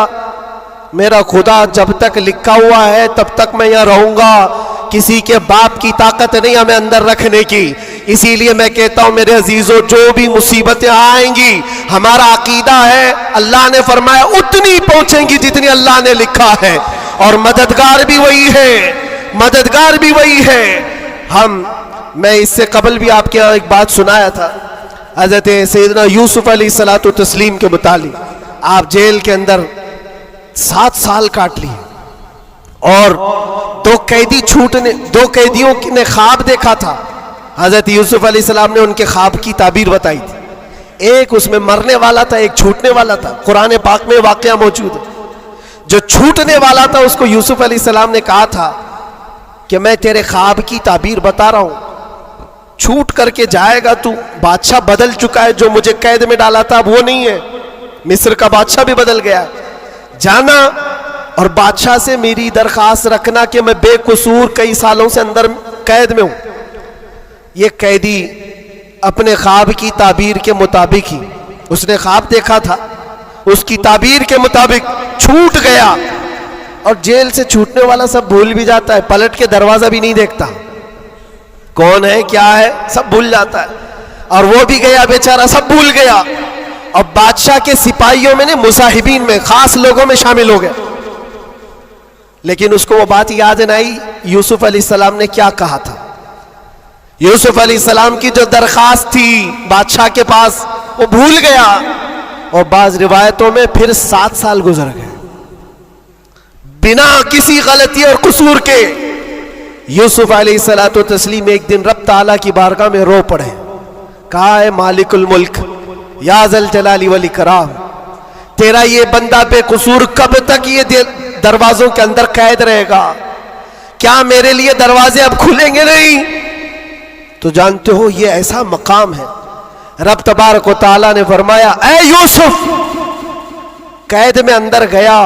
मेरा खुदा जब तक लिखा हुआ है तब तक मैं यहां रहूंगा, किसी के बाप की ताकत नहीं हमें अंदर रखने की। इसीलिए मैं कहता हूं मेरे अजीजों, जो भी मुसीबतें आएंगी, हमारा अकीदा है अल्लाह ने फरमाया उतनी पहुंचेंगी जितनी अल्लाह ने लिखा है, और मददगार भी वही है, मददगार भी वही है। मैं इससे कबल भी आपके यहाँ एक बात सुनाया था, हजरत सैयदना यूसुफ अलैहिस्सलातु तस्लीम के मुतालिक। आप जेल के अंदर 7 साल काट लिए और 2 कैदियों ने ख्वाब देखा था। हजरत यूसुफ अलैहिस्सलाम ने उनके ख्वाब की ताबीर बताई थी। एक उसमें मरने वाला था, एक छूटने वाला था। कुरान पाक में वाकया मौजूद है। जो छूटने वाला था उसको यूसुफ अलैहिस्सलाम ने कहा था कि मैं तेरे ख्वाब की ताबीर बता रहा हूं, छूट करके जाएगा तू, बादशाह बदल चुका है, जो मुझे कैद में डाला था वो नहीं है, मिस्र का बादशाह भी बदल गया, जाना और बादशाह से मेरी दरखास्त रखना कि मैं बेकसूर कई सालों से अंदर कैद में हूं। ये कैदी अपने ख्वाब की ताबीर के मुताबिक ही, उसने ख्वाब देखा था, उसकी ताबीर के मुताबिक छूट गया। और जेल से छूटने वाला सब भूल भी जाता है, पलट के दरवाजा भी नहीं देखता, कौन है क्या है सब भूल जाता है। और वो भी गया बेचारा, सब भूल गया। और बादशाह के सिपाहियों में ने मुसाहिबीन में, खास लोगों में शामिल हो गया। लेकिन उसको वो बात याद नहीं आई यूसुफ अलैहिस्सलाम ने क्या कहा था। यूसुफ अलैहिस्सलाम की जो दरखास्त थी बादशाह के पास, वो भूल गया। और बाज रिवायतों में फिर 7 साल गुजर गए बिना किसी गलती और कसूर के। यूसुफ अलैहिस्सलातु तस्लीम एक दिन रब ताला की बारगाह में रो पड़े, कहा है मालिकुल मुल्क या ज़ल जलाली वल इकराम, तेरा ये बंदा बेकसूर कब तक ये दरवाजों के अंदर कैद रहेगा? क्या मेरे लिए दरवाजे अब खुलेंगे नहीं? तो जानते हो ये ऐसा मकाम है, रब तबारक व तआला ने फरमाया ऐ यूसुफ, कैद में अंदर गया,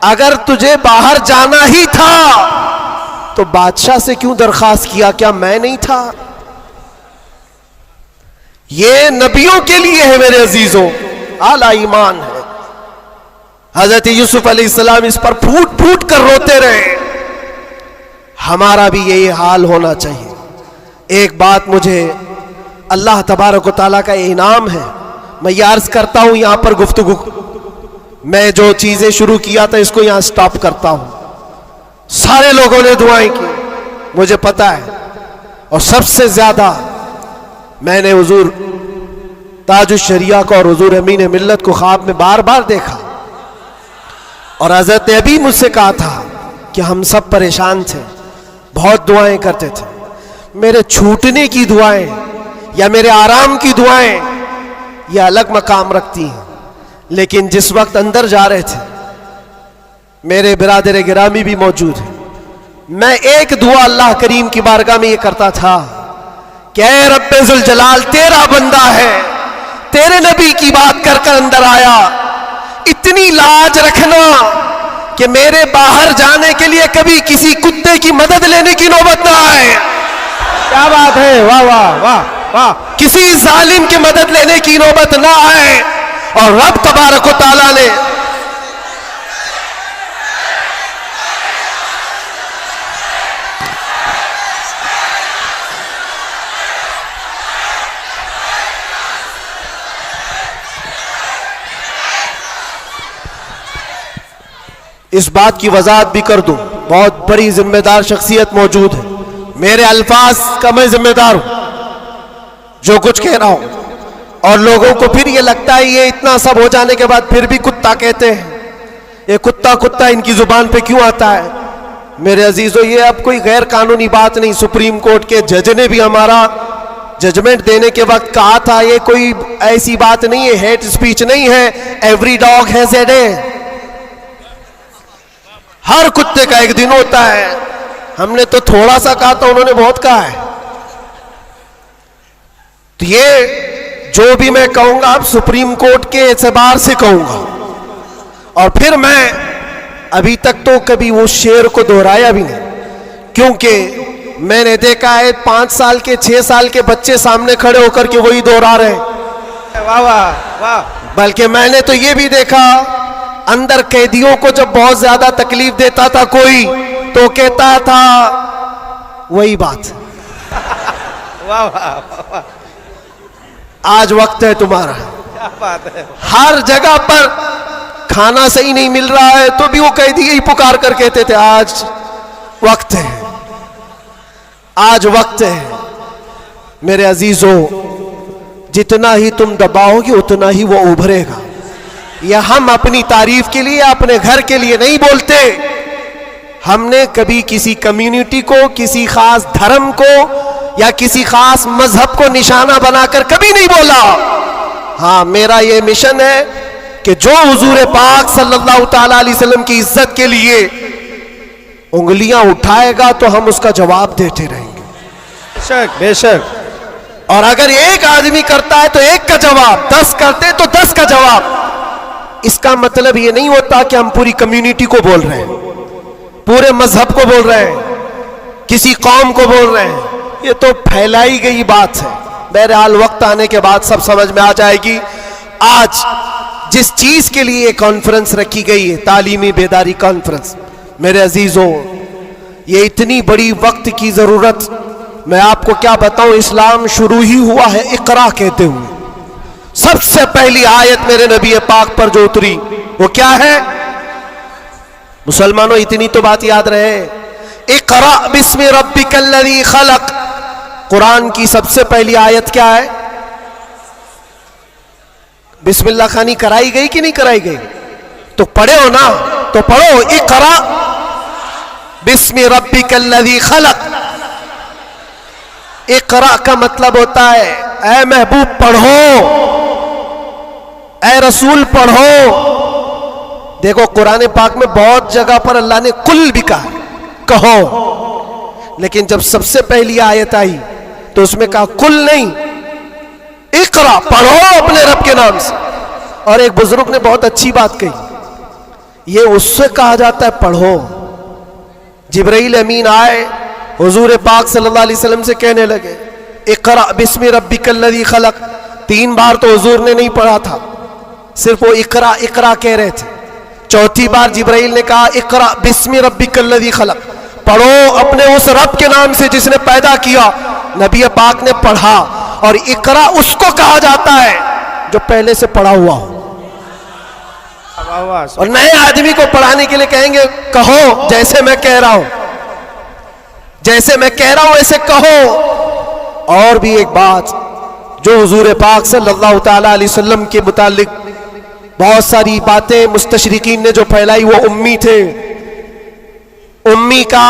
अगर तुझे बाहर जाना ही था तो बादशाह से क्यों दरखास्त किया? क्या मैं नहीं था? ये नबियों के लिए है मेरे अजीजों, आला ईमान है। हजरत यूसुफ अलैहिस्सलाम इस पर फूट फूट कर रोते रहे। हमारा भी यही हाल होना चाहिए। एक बात मुझे अल्लाह तबारक व तआला का इनाम है, मैं ये अर्ज करता हूं यहां पर गुफ्तगू, मैं जो चीजें शुरू किया था इसको यहां स्टॉप करता हूं। सारे लोगों ने दुआएं की, मुझे पता है, और सबसे ज्यादा मैंने हुजूर ताजुश शरिया को और हुजूर अमीन मिल्लत को ख्वाब में बार बार देखा। और हजरत अभी मुझसे कहा था कि हम सब परेशान थे, बहुत दुआएं करते थे। मेरे छूटने की दुआएं या मेरे आराम की दुआएं ये अलग मकाम रखती हैं, लेकिन जिस वक्त अंदर जा रहे थे मेरे बिरादर गिरामी भी मौजूद है, मैं एक दुआ अल्लाह करीम की बारगाह में ये करता था कि ऐ रब्बे जुल जलाल, तेरा बंदा है, तेरे नबी की बात कर कर अंदर आया, इतनी लाज रखना कि मेरे बाहर जाने के लिए कभी किसी कुत्ते की मदद लेने की नौबत ना आए। क्या बात है, वाह वाह वाह वाह। किसी जालिम की मदद लेने की नौबत ना आए। और रब तबारक व तआला ने इस बात की वजाहत भी कर दूं, बहुत बड़ी जिम्मेदार शख्सियत मौजूद है, मेरे अल्फाज का मैं जिम्मेदार हूं जो कुछ कह रहा हूं। और लोगों को फिर ये लगता है ये इतना सब हो जाने के बाद फिर भी कुत्ता कहते हैं, ये कुत्ता कुत्ता इनकी जुबान पे क्यों आता है। मेरे अजीजों, ये अब कोई गैर कानूनी बात नहीं, सुप्रीम कोर्ट के जज ने भी हमारा जजमेंट देने के वक्त कहा था ये कोई ऐसी बात नहीं है, हेट स्पीच नहीं है, every dog has a day, हर कुत्ते का एक दिन होता है। हमने तो थोड़ा सा कहा था, उन्होंने बहुत कहा है। तो ये जो भी मैं कहूंगा अब सुप्रीम कोर्ट के एतबार से कहूंगा। और फिर मैं अभी तक तो कभी वो शेर को दोहराया भी नहीं, क्योंकि मैंने देखा है 5 साल के 6 साल के बच्चे सामने खड़े होकर के वही दोहरा रहे हैं। वाह वाह वाह। बल्कि मैंने तो ये भी देखा, अंदर कैदियों को जब बहुत ज्यादा तकलीफ देता था कोई, तो कहता था वही बात। वाह वाह। आज वक्त है तुम्हारा। क्या बात है। हर जगह पर खाना सही नहीं मिल रहा है तो भी वो कैदी यही पुकार कर कहते थे आज वक्त है, आज वक्त है। मेरे अजीजों, जितना ही तुम दबाओगे उतना ही वो उभरेगा। या हम अपनी तारीफ के लिए, अपने घर के लिए नहीं बोलते। हमने कभी किसी कम्युनिटी को, किसी खास धर्म को या किसी खास मजहब को निशाना बनाकर कभी नहीं बोला। हाँ, मेरा ये मिशन है कि जो हुजूर पाक सल्लल्लाहु ताला अलैहि वसल्लम की इज्जत के लिए उंगलियां उठाएगा तो हम उसका जवाब देते रहेंगे। बेशक बेशक। और अगर एक आदमी करता है तो एक का जवाब, 10 करते तो 10 का जवाब। इसका मतलब ये नहीं होता कि हम पूरी कम्युनिटी को बोल रहे हैं, पूरे मजहब को बोल रहे हैं, किसी कौम को बोल रहे हैं। ये तो फैलाई गई बात है। बहरहाल वक्त आने के बाद सब समझ में आ जाएगी। आज जिस चीज के लिए कॉन्फ्रेंस रखी गई है, तालीमी बेदारी कॉन्फ्रेंस, मेरे अजीजों, ये इतनी बड़ी वक्त की जरूरत, मैं आपको क्या बताऊं, इस्लाम शुरू ही हुआ है इकरा कहते हुए। सबसे पहली आयत मेरे नबी पाक पर जो उतरी वो क्या है? मुसलमानों, इतनी तो बात याद रहे, इकरा बिस्मि रब्बिकल्लज़ी खलक। कुरान की सबसे पहली आयत क्या है? बिस्मिल्लाह खानी कराई गई कि नहीं कराई गई? तो पढ़े हो ना, तो पढ़ो, इकरा बिस्मि रब्बिकल्लज़ी खलक। इकरा का मतलब होता है ऐ महबूब पढ़ो, ऐ रसूल पढ़ो। देखो, कुरान पाक में बहुत जगह पर अल्लाह ने कुल भी कहा, कहो, लेकिन जब सबसे पहली आयत आई तो उसमें कहा कुल नहीं, इकरा, पढ़ो अपने रब के नाम से। और एक बुजुर्ग ने बहुत अच्छी बात कही, ये उससे कहा जाता है पढ़ो। जिब्राइल अमीन आए, हुजूर पाक सल्लल्लाहु अलैहि वसल्लम से कहने लगे इकरा बिस्मि रब्बिकल्लज़ी खलक। 3 बार तो हुजूर ने नहीं पढ़ा था, सिर्फ वो इकरा इकरा कह रहे थे। चौथी बार जिब्राइल ने कहा इकरा बिस्मि रब्बिकल्लज़ी खलक, पढ़ो अपने उस रब के नाम से जिसने पैदा किया। नबी पाक ने पढ़ा, और इकरा उसको कहा जाता है जो पहले से पढ़ा हुआ हो। वाह वाह। और नए आदमी को पढ़ाने के लिए कहेंगे कहो जैसे मैं कह रहा हूं, जैसे मैं कह रहा हूं ऐसे कहो। और भी एक बात जो हुजूर पाक सल्लल्लाहु ताला अलैहि वसल्लम के मुतालिक बहुत सारी बातें मुस्तशरिकीन ने जो फैलाई, वो उम्मी थे। उम्मी का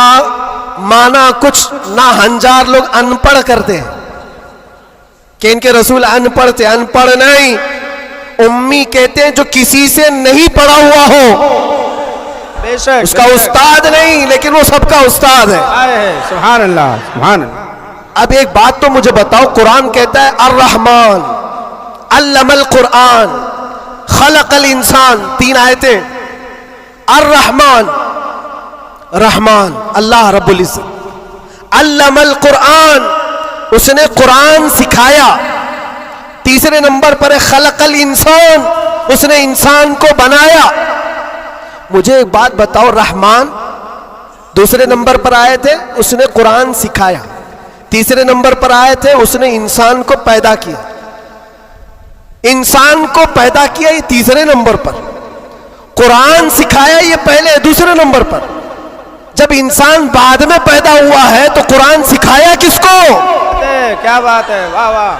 माना कुछ ना हंजार लोग अनपढ़ करते हैं कि इनके रसूल अनपढ़ थे। अनपढ़ नहीं, उम्मी कहते हैं जो किसी से नहीं पढ़ा हुआ हो, बेशक उसका उस्ताद नहीं लेकिन वो सबका उस्ताद है। सुभान अल्लाह सुभान अल्लाह। अब एक बात तो मुझे बताओ, कुरान कहता है अर्रहमान अल्लमल कुरान खलकल इंसान, 3 आयतें। अर्रहमान रहमान अल्लाह रब्बुल इज्जत, अल्लमल कुरान उसने कुरान सिखाया। तीसरे नंबर पर है खलकल इंसान, उसने इंसान को बनाया। मुझे एक बात बताओ, रहमान दूसरे नंबर पर आए थे, उसने कुरान सिखाया। तीसरे नंबर पर आए थे, उसने इंसान को पैदा किया। इंसान को पैदा किया ये तीसरे नंबर पर, कुरान सिखाया ये पहले दूसरे नंबर पर। जब इंसान बाद में पैदा हुआ है तो कुरान सिखाया किसको? क्या बात है, वाह वाह।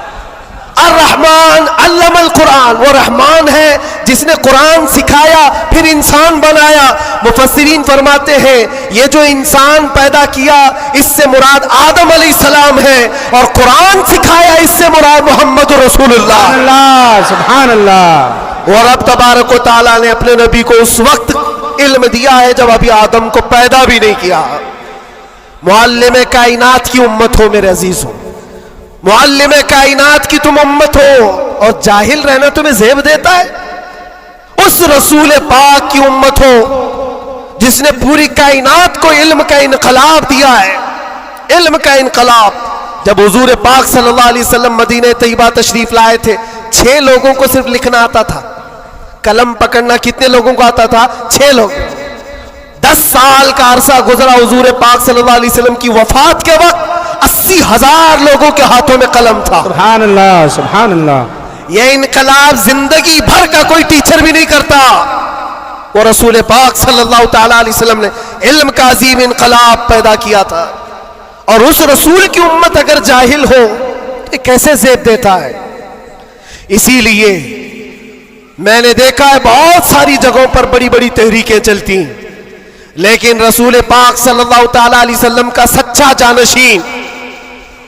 अर्रहमान अल्लमल कुरान, वो रहमान है जिसने कुरान सिखाया फिर इंसान बनाया। मुफस्सिरीन फरमाते हैं ये जो इंसान पैदा किया इससे मुराद आदम अलैहिस्सलाम है, और कुरान सिखाया इससे मुराद मोहम्मद रसूलुल्लाह। सुभान अल्लाह। और अब तबारक व तआला ने अपने नबी को उस वक्त इल्म दिया है जब अभी आदम को पैदा भी नहीं किया। मुअल्लिम कायनात की उम्मत हो मेरे अजीज हो, मुअल्लिम कायनात की तुम उम्मत हो, और जाहिल रहना तुम्हें ज़ेब देता है? उस रसूल पाक की उम्मत हो जिसने पूरी कायनात को इल्म का इनकलाब दिया है, इल्म का इनकलाब। जब हुजूर पाक सल्लल्लाहु अलैहि वसल्लम मदीने तैयबा तशरीफ लाए थे, 6 लोगों को सिर्फ लिखना आता था, कलम पकड़ना कितने लोगों को आता था? 6 लोग। 10 साल का अरसा गुजरा हुजूर पाक सल्लल्लाहु अलैहि वसल्लम की वफात के वक्त 80,000 लोगों के हाथों में कलम था। सुभान अल्लाह सुभान अल्लाह। यह इनकलाब जिंदगी भर का कोई टीचर भी नहीं करता। वो रसूल पाक सल्लल्लाहु ताला अलैहि वसल्लम ने इल्म का अजीम इनकलाब पैदा किया था, और उस रसूल की उम्मत अगर जाहिल हो तो कैसे ज़ेब देता है? इसीलिए मैंने देखा है बहुत सारी जगहों पर बड़ी बड़ी तहरीकें चलती, लेकिन रसूल पाक सल्लल्लाहु ताला अलैहि वसल्लम का सच्चा जानशीन,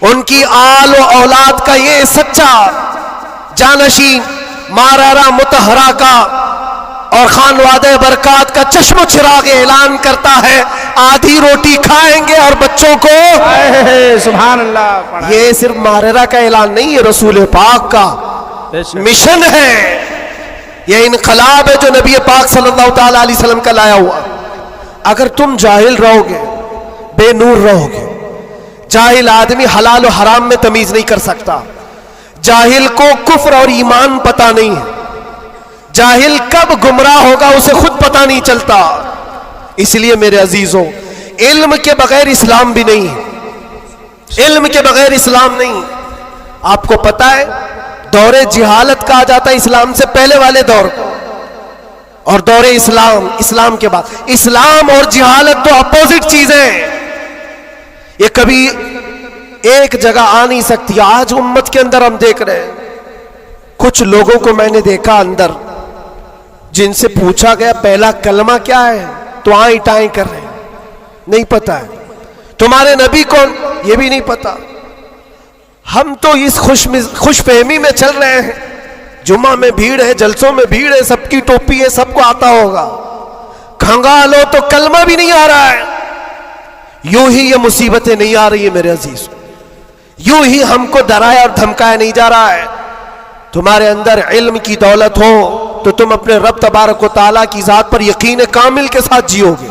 उनकी आल व औलाद का ये सच्चा जानशीन मारारा मुतहरा का और खानवादे बरकात का चश्म चिराग ऐलान करता है आधी रोटी खाएंगे और बच्चों को सुभान अल्लाह। ये सिर्फ मारारा का ऐलान नहीं, ये रसूल पाक का मिशन है, ये इनकलाब है जो नबी पाक सल्लल्लाहु ताला अलैहि वसल्लम का लाया हुआ। अगर तुम जाहिल रहोगे, बेनूर रहोगे, जाहिल आदमी हलाल और हराम में तमीज नहीं कर सकता, जाहिल को कुफ्र और ईमान पता नहीं है, जाहिल कब गुमराह होगा उसे खुद पता नहीं चलता। इसलिए मेरे अजीजों, इल्म के बगैर इस्लाम भी नहीं है, इल्म के बगैर इस्लाम नहीं। आपको पता है दौरे जिहालत कहा जाता है इस्लाम से पहले वाले दौर को, और दौरे इस्लाम, इस्लाम के बाद। इस्लाम और जिहालत तो अपोजिट चीजें, ये कभी एक जगह आ नहीं सकती। आज उम्मत के अंदर हम देख रहे हैं कुछ लोगों को मैंने देखा अंदर, जिनसे पूछा गया पहला कलमा क्या है तो आए टाएं कर रहे हैं, नहीं पता है। तुम्हारे नबी कौन, ये भी नहीं पता। हम तो इस खुशफहमी में चल रहे हैं, जुम्मा में भीड़ है, जलसों में भीड़ है, सबकी टोपी है, सबको आता होगा, खंगालो तो कलमा भी नहीं आ रहा है। यूं ही ये मुसीबतें नहीं आ रही है मेरे अजीज, यूं ही हमको डराया और धमकाया नहीं जा रहा है। तुम्हारे अंदर इल्म की दौलत हो तो तुम अपने रब तबारक व तआला की जात पर यकीन कामिल के साथ जियोगे।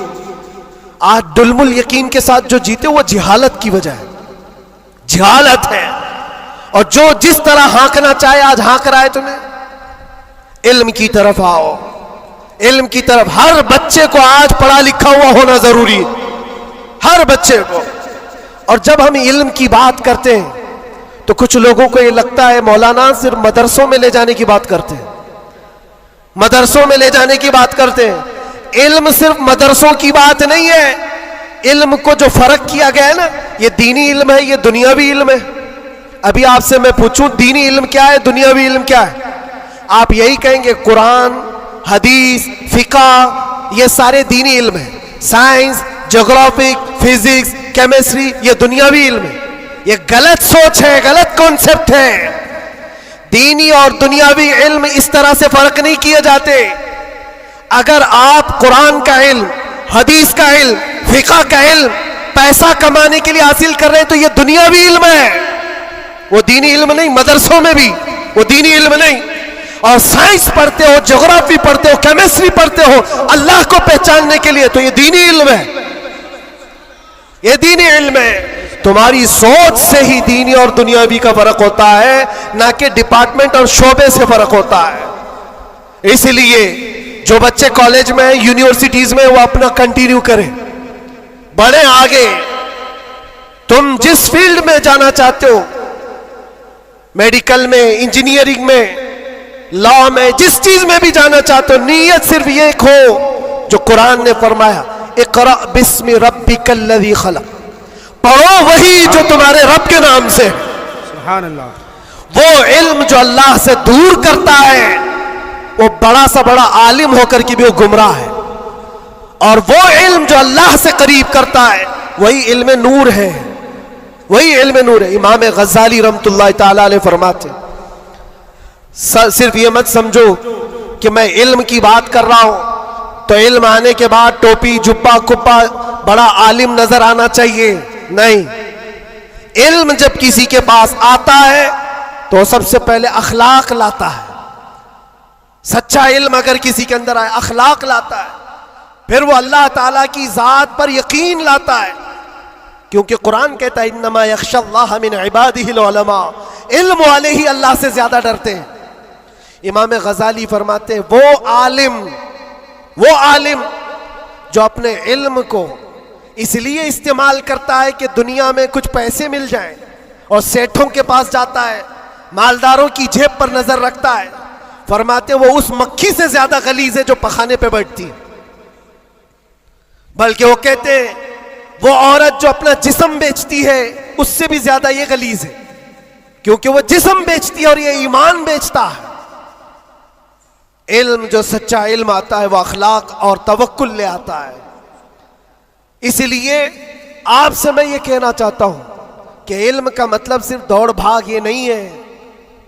आज दुलमुल यकीन के साथ जो जीते वो जिहालत की वजह है, जिहालत है। और जो जिस तरह हाँकना चाहे आज हाँक रहा है तुम्हें। इल्म की तरफ आओ, इल्म की तरफ। हर बच्चे को आज पढ़ा लिखा हुआ होना जरूरी है, हर बच्चे को। और जब हम इल्म की बात करते हैं तो कुछ लोगों को ये लगता है मौलाना सिर्फ मदरसों में ले जाने की बात करते हैं। मदरसों में ले जाने की बात करते हैं। इल्म सिर्फ मदरसों की बात नहीं है। इल्म को जो फर्क किया गया है ना, ये दीनी इल्म है, ये दुनियावी इल्म है। अभी आपसे मैं पूछूं दीनी इल्म क्या है, दुनियावी इल्म क्या है, आप यही कहेंगे कुरान, हदीस, फिका, ये सारे दीनी इल्म है। साइंस, ज्योग्राफिक, फिजिक्स, केमिस्ट्री, ये दुनियावी इल्म है। ये गलत सोच है, गलत कॉन्सेप्ट है। दीनी और दुनियावी इल्म इस तरह से फर्क नहीं किए जाते। अगर आप कुरान का इल्म, हदीस का इल्म, फिका का इल्म पैसा कमाने के लिए हासिल कर रहे हैं तो ये दुनियावी इल्म है, वो दीनी इल्म नहीं। मदरसों में भी वो दीनी इल्म नहीं। और साइंस पढ़ते हो, ज्योग्राफी पढ़ते हो, केमिस्ट्री पढ़ते हो अल्लाह को पहचानने के लिए, तो ये दीनी इल्म है, ये दीनी इल्म है। तुम्हारी सोच से ही दीनी और दुनियावी का फर्क होता है, ना कि डिपार्टमेंट और शोबे से फर्क होता है। इसलिए जो बच्चे कॉलेज में, यूनिवर्सिटीज में, वो अपना कंटिन्यू करें, बढ़े आगे। तुम जिस फील्ड में जाना चाहते हो, मेडिकल में, इंजीनियरिंग में, लॉ में, जिस चीज में भी जाना चाहते हो, नीयत सिर्फ ये हो जो कुरान ने फरमाया, इक़रा बिस्मि रब्बिकल्लज़ी खलक़, पढ़ो वही जो तुम्हारे रब के नाम से। सुभान अल्लाह। वो इल्म जो अल्लाह से दूर करता है, वो बड़ा सा बड़ा आलिम होकर के भी वो गुमराह है। और वो इल्म जो अल्लाह से करीब करता है, वही इल्म नूर है, वही इल्म नूर है। इमाम गज़ाली रहमतुल्लाह ताला अलैह फरमाते, सिर्फ ये मत समझो कि मैं इल्म की बात कर रहा हूं तो इल्म आने के बाद टोपी, जुब्बा, कुब्बा, बड़ा आलिम नजर आना चाहिए। नहीं, इल्म जब किसी के पास आता है तो सबसे पहले अखलाक लाता है। सच्चा इल्म अगर किसी के अंदर आए, अखलाक लाता है, फिर वो अल्लाह ताला की जात पर यकीन लाता है। क्योंकि कुरान कहता है इन्नमा यख्शल्लाह मिन इबादिहिल उलमा, इल्म वाले ही अल्लाह से ज्यादा डरते हैं। इमाम गज़ाली फरमाते हैं वो आलिम जो अपने इल्म को इसलिए इस्तेमाल करता है कि दुनिया में कुछ पैसे मिल जाएं, और सेठों के पास जाता है, मालदारों की जेब पर नजर रखता है, फरमाते वो उस मक्खी से ज्यादा गलीज है जो पखाने पे बैठती है। बल्कि वो कहते हैं वो औरत जो अपना जिस्म बेचती है उससे भी ज्यादा ये गलीज है, क्योंकि वो जिस्म बेचती है और ये ईमान बेचता है। इल्म जो सच्चा इल्म आता है वो अखलाक और तवक्कुल ले आता है। इसलिए आपसे मैं ये कहना चाहता हूं कि इल्म का मतलब सिर्फ दौड़ भाग ये नहीं है।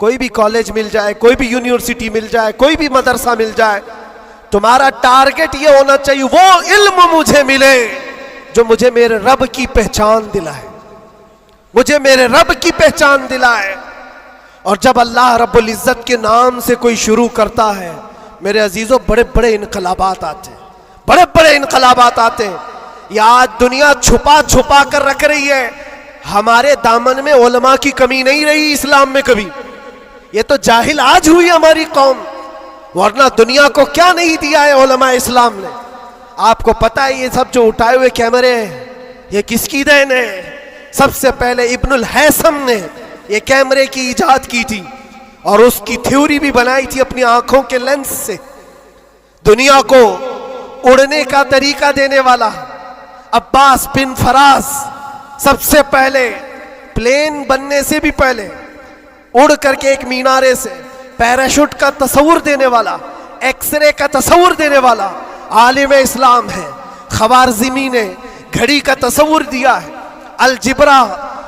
कोई भी कॉलेज मिल जाए, कोई भी यूनिवर्सिटी मिल जाए, कोई भी मदरसा मिल जाए, तुम्हारा टारगेट ये होना चाहिए वो इल्म मुझे मिले जो मुझे मेरे रब की पहचान दिलाए, मुझे मेरे रब की पहचान दिलाए। और जब अल्लाह रब्बुल इज्जत के नाम से कोई शुरू करता है, मेरे अजीजों, बड़े बड़े इनकलाबात आते हैं, बड़े बड़े इनकलाबात आते हैं। ये आज दुनिया छुपा छुपा कर रख रही है। हमारे दामन में उलमा की कमी नहीं रही इस्लाम में कभी। ये तो जाहिल आज हुई हमारी कौम, वरना दुनिया को क्या नहीं दिया है उलमा इस्लाम ने। आपको पता है ये सब जो उठाए हुए कैमरे हैं ये किसकी देन है? सबसे पहले इब्नुल हैसम ने ये कैमरे की इजाद की थी और उसकी थ्योरी भी बनाई थी अपनी आंखों के लेंस से। दुनिया को उड़ने का तरीका देने वाला अब्बास बिन फराज सबसे पहले प्लेन बनने से भी पहले उड़ करके एक मीनारे से पैराशूट का तस्वुर देने वाला, एक्सरे का तस्वुर देने वाला आलिम इस्लाम है। खवारज़मी ने घड़ी का तस्वुर दिया है। अलजिब्रा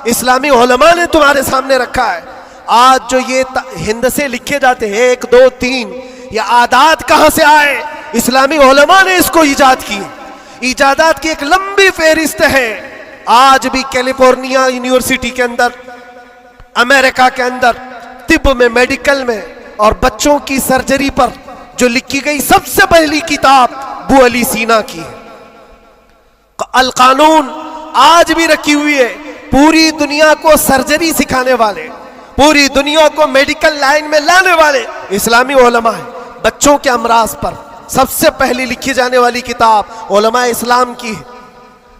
इस्लामी उलमा ने तुम्हारे सामने रखा है। आज जो ये हिंद से लिखे जाते हैं 1 2 3, ये आदात कहां से आए? इस्लामी उलमा ने इसको ईजाद की। इजादात की एक लंबी फेहरिस्त है। आज भी कैलिफोर्निया यूनिवर्सिटी के अंदर, अमेरिका के अंदर, तिब में, मेडिकल में और बच्चों की सर्जरी पर जो लिखी गई सबसे पहली किताब अबू अली सीना की है। अल कानून आज भी रखी हुई है। पूरी दुनिया को सर्जरी सिखाने वाले, पूरी दुनिया को मेडिकल लाइन में लाने वाले इस्लामी उलमा है। बच्चों के अमराज पर सबसे पहली लिखी जाने वाली किताब उलमा इस्लाम की है।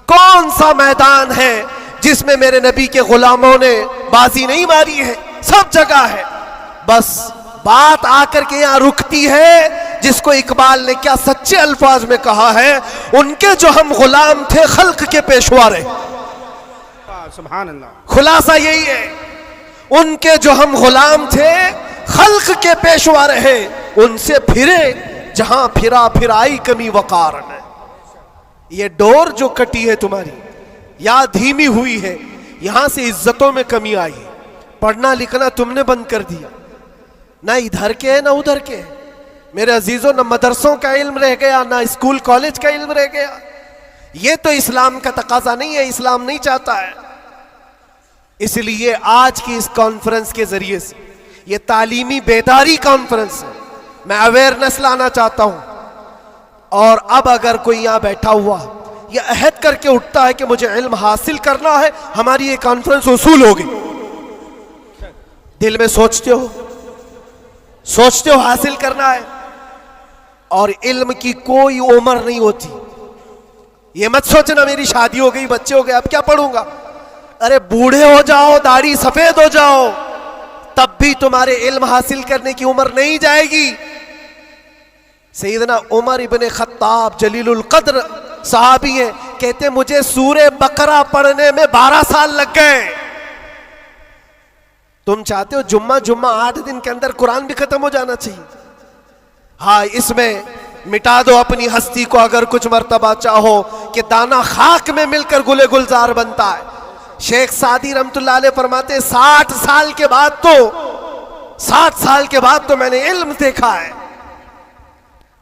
कौन सा मैदान है जिसमें मेरे नबी के गुलामों ने बाजी नहीं मारी है? सब जगह है। बस बात आकर के यहाँ रुकती है, जिसको इकबाल ने क्या सच्चे अल्फाज में कहा है, उनके जो हम गुलाम थे खल्क के पेशवा रहे। सुभान अल्लाह। खुलासा यही है, उनके जो हम गुलाम थे खल्क के पेशवा रहे, उनसे फिरे जहां फिरा फिर आई कमी वकार में। ये डोर जो कटी है तुम्हारी या धीमी हुई है, यहां से इज्जतों में कमी आई है। पढ़ना लिखना तुमने बंद कर दिया, ना इधर के है ना उधर के है। मेरे अजीजों, ना मदरसों का इल्म रह गया, ना स्कूल कॉलेज का इल्म रह गया। ये तो इस्लाम का तकाजा नहीं है, इस्लाम नहीं चाहता है। इसलिए आज की इस कॉन्फ्रेंस के जरिए से, ये तालीमी बेदारी कॉन्फ्रेंस है, मैं अवेयरनेस लाना चाहता हूं। और अब अगर कोई यहां बैठा हुआ ये अहद करके उठता है कि मुझे इल्म हासिल करना है, हमारी ये कॉन्फ्रेंस उसूल होगी। दिल में सोचते हो हासिल करना है, और इल्म की कोई उम्र नहीं होती। ये मत सोचना मेरी शादी हो गई, बच्चे हो गए, अब क्या पढ़ूंगा। अरे बूढ़े हो जाओ, दाढ़ी सफेद हो जाओ, तब भी तुम्हारे इल्म हासिल करने की उम्र नहीं जाएगी। सैयदना उमर इब्ने खत्ताब जलीलुल कद्र सहाबी हैं, कहते मुझे सूरे बकरा पढ़ने में 12 साल लग गए। तुम चाहते हो जुम्मा 8 दिन के अंदर कुरान भी खत्म हो जाना चाहिए। हाँ, इसमें मिटा दो अपनी हस्ती को अगर कुछ मर्तबा चाहो कि दाना खाक में मिलकर गुले गुलजार बनता है। शेख सादी रहमतुल्लाह अलैह फरमाते 60 साल के बाद तो मैंने इल्म देखा है।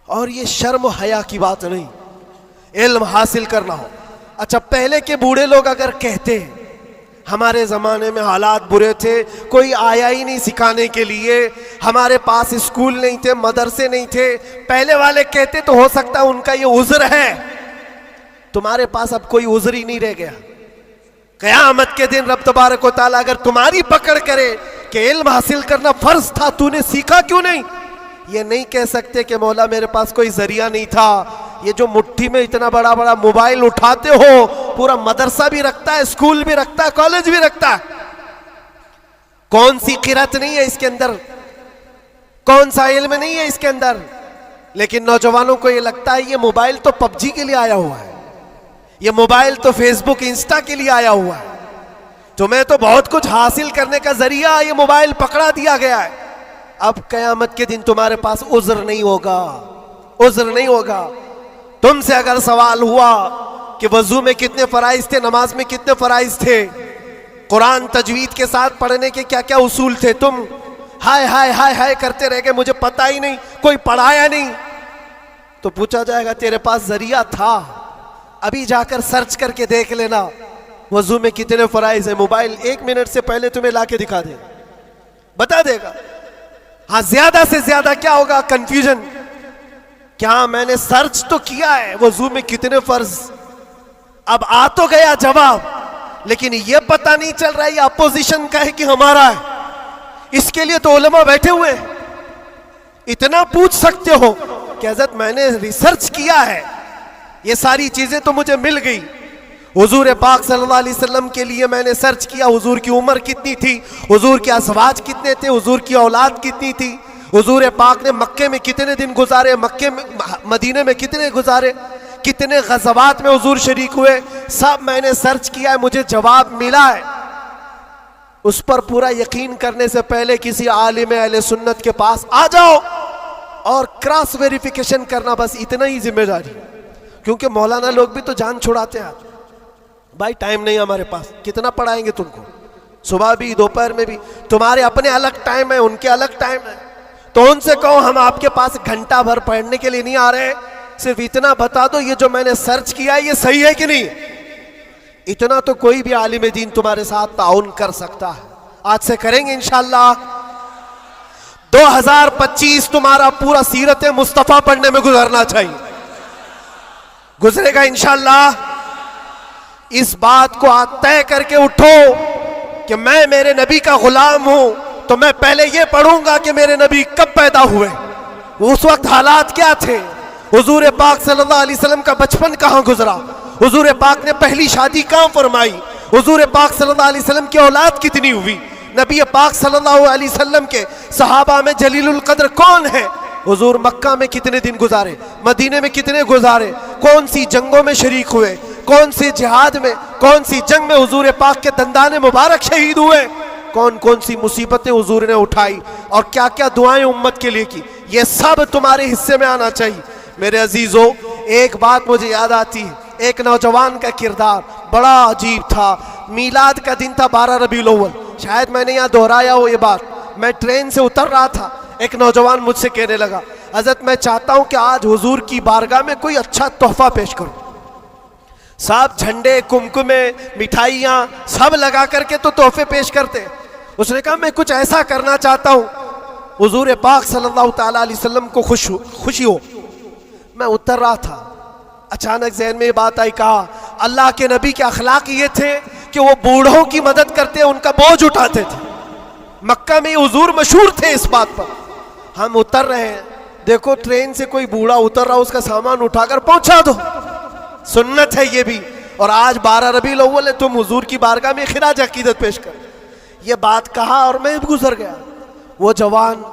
और ये शर्म हया की बात नहीं, इल्म हासिल करना हो। अच्छा, पहले के बूढ़े लोग अगर कहते हैं हमारे ज़माने में हालात बुरे थे, कोई आया ही नहीं सिखाने के लिए, हमारे पास स्कूल नहीं थे, मदरसे नहीं थे, पहले वाले कहते तो हो सकता है उनका ये उज़्र है। तुम्हारे पास अब कोई उज़्र ही नहीं रह गया। क़यामत के दिन रब तबारक व तआला अगर तुम्हारी पकड़ करे कि इल्म हासिल करना फर्ज था, तूने सीखा क्यों नहीं, ये नहीं कह सकते कि मौला मेरे पास कोई जरिया नहीं था। ये जो मुट्ठी में इतना बड़ा बड़ा मोबाइल उठाते हो, पूरा मदरसा भी रखता है, स्कूल भी रखता है, कॉलेज भी रखता है। कौन सी किरत नहीं है इसके अंदर, कौन सा इल्म नहीं है इसके अंदर। लेकिन नौजवानों को ये लगता है ये मोबाइल तो पबजी के लिए आया हुआ है, ये मोबाइल तो फेसबुक इंस्टा के लिए आया हुआ है, तुम्हें तो बहुत कुछ हासिल करने का जरिया ये मोबाइल पकड़ा दिया गया है। अब कयामत के दिन तुम्हारे पास उज़्र नहीं होगा, उज़्र नहीं होगा। तुमसे अगर सवाल हुआ कि वजू में कितने फराइज थे, नमाज में कितने फराइज थे, कुरान तजवीद के साथ पढ़ने के क्या क्या उसूल थे, तुम हाय हाय हाय हाय करते रह गए, मुझे पता ही नहीं, कोई पढ़ाया नहीं, तो पूछा जाएगा तेरे पास जरिया था, अभी जाकर सर्च करके देख लेना वजू में कितने फराइज है। मोबाइल 1 मिनट से पहले तुम्हें लाके दिखा देगा, बता देगा। हाँ, ज्यादा से ज्यादा क्या होगा, कंफ्यूजन। क्या मैंने सर्च तो किया है वजू में कितने फर्ज, अब आ तो गया जवाब, लेकिन यह पता नहीं चल रहा है ये अपोजिशन का है कि हमारा है। इसके लिए तो उलमा बैठे हुए हैं। इतना पूछ सकते हो कि हज़रत मैंने रिसर्च किया है, ये सारी चीजें तो मुझे मिल गई। हुजूर पाक सल्लल्लाहु अलैहि वसल्लम के लिए मैंने सर्च किया, हुजूर की उम्र कितनी थी, हुजूर के अज़वाज कितने थे, हुजूर की औलाद कितनी थी, हुजूर पाक ने मक्के में कितने दिन गुजारे, मक्के में मदीने में कितने गुजारे, कितने गज़वात में हुजूर शरीक हुए, सब मैंने सर्च किया है, मुझे जवाब मिला है। उस पर पूरा यकीन करने से पहले किसी आलिम अहले सुन्नत के पास आ जाओ और क्रॉस वेरिफिकेशन करना, बस इतना ही जिम्मेदारी। क्योंकि मौलाना लोग भी तो जान छुड़ाते हैं। भाई टाइम नहीं हमारे पास, कितना पढ़ाएंगे तुमको, सुबह भी दोपहर में भी, तुम्हारे अपने अलग टाइम है, उनके अलग टाइम है। तो उनसे कहो हम आपके पास घंटा भर पढ़ने के लिए नहीं आ रहे, सिर्फ इतना बता दो ये जो मैंने सर्च किया है ये सही है कि नहीं। इतना तो कोई भी आलिम दीन तुम्हारे साथ ताउन कर सकता है। आज से करेंगे इंशाअल्लाह। 2025 तुम्हारा पूरा सीरत मुस्तफ़ा पढ़ने में गुजरना चाहिए, गुजरेगा इंशाअल्लाह। इस बात को आज तय करके उठो कि मैं मेरे नबी का गुलाम हूं, तो मैं पहले ये पढ़ूंगा कि मेरे नबी कब पैदा हुए, उस वक्त हालात क्या थे, हुजूर पाक सल्लल्लाहु अलैहि वसल्लम का बचपन कहां गुजरा, हुजूर पाक ने पहली शादी कहां फरमाई, हुजूर पाक सल्लल्लाहु अलैहि वसल्लम की औलाद कितनी हुई, नबी पाक सल्लल्लाहु अलैहि वसल्लम के सहाबा में जलीलुल कद्र कौन है? हुजूर मक्का में कितने दिन गुजारे, मदीने में कितने गुजारे, कौन सी जंगों में शरीक हुए, कौन से जिहाद में, कौन सी जंग में हुजूर पाक के दंदाने मुबारक शहीद हुए, कौन कौन सी मुसीबतें हुजूर ने उठाई और क्या क्या दुआएं उम्मत के लिए की, ये सब तुम्हारे हिस्से में आना चाहिए। मेरे अजीजों, एक बात मुझे याद आती है, एक नौजवान का किरदार बड़ा अजीब था। मीलाद का दिन था 12 रबीउल अव्वल, शायद मैंने यहाँ दोहराया हो ये बात। मैं ट्रेन से उतर रहा था, एक नौजवान मुझसे कहने लगा, हजरत मैं चाहता हूं कि आज हुजूर की बारगाह में कोई अच्छा तोहफा पेश करूं। सब झंडे, कुमकुमे, मिठाइयां सब लगा करके तो तोहफे पेश करते। उसने कहा मैं कुछ ऐसा करना चाहता हूं हुजूर पाक सल्लल्लाहु ताला अलैहि वसल्लम को खुशी हो। मैं उतर रहा था, अचानक ज़हन में ये बात आई, कहा अल्लाह के नबी के अखलाक ये थे कि वो बूढ़ों की मदद करते, उनका बोझ उठाते थे। मक्का में हुजूर मशहूर थे इस बात पर। हम उतर रहे हैं, देखो ट्रेन से कोई बूढ़ा उतर रहा, उसका सामान उठाकर पहुंचा दो, सुन्नत है ये भी। और आज 12 रबीउल अव्वल है, तुम हुजूर की बारगाह में खिराज अकीदत पेश कर। ये बात कहा और मैं गुजर गया। वो जवान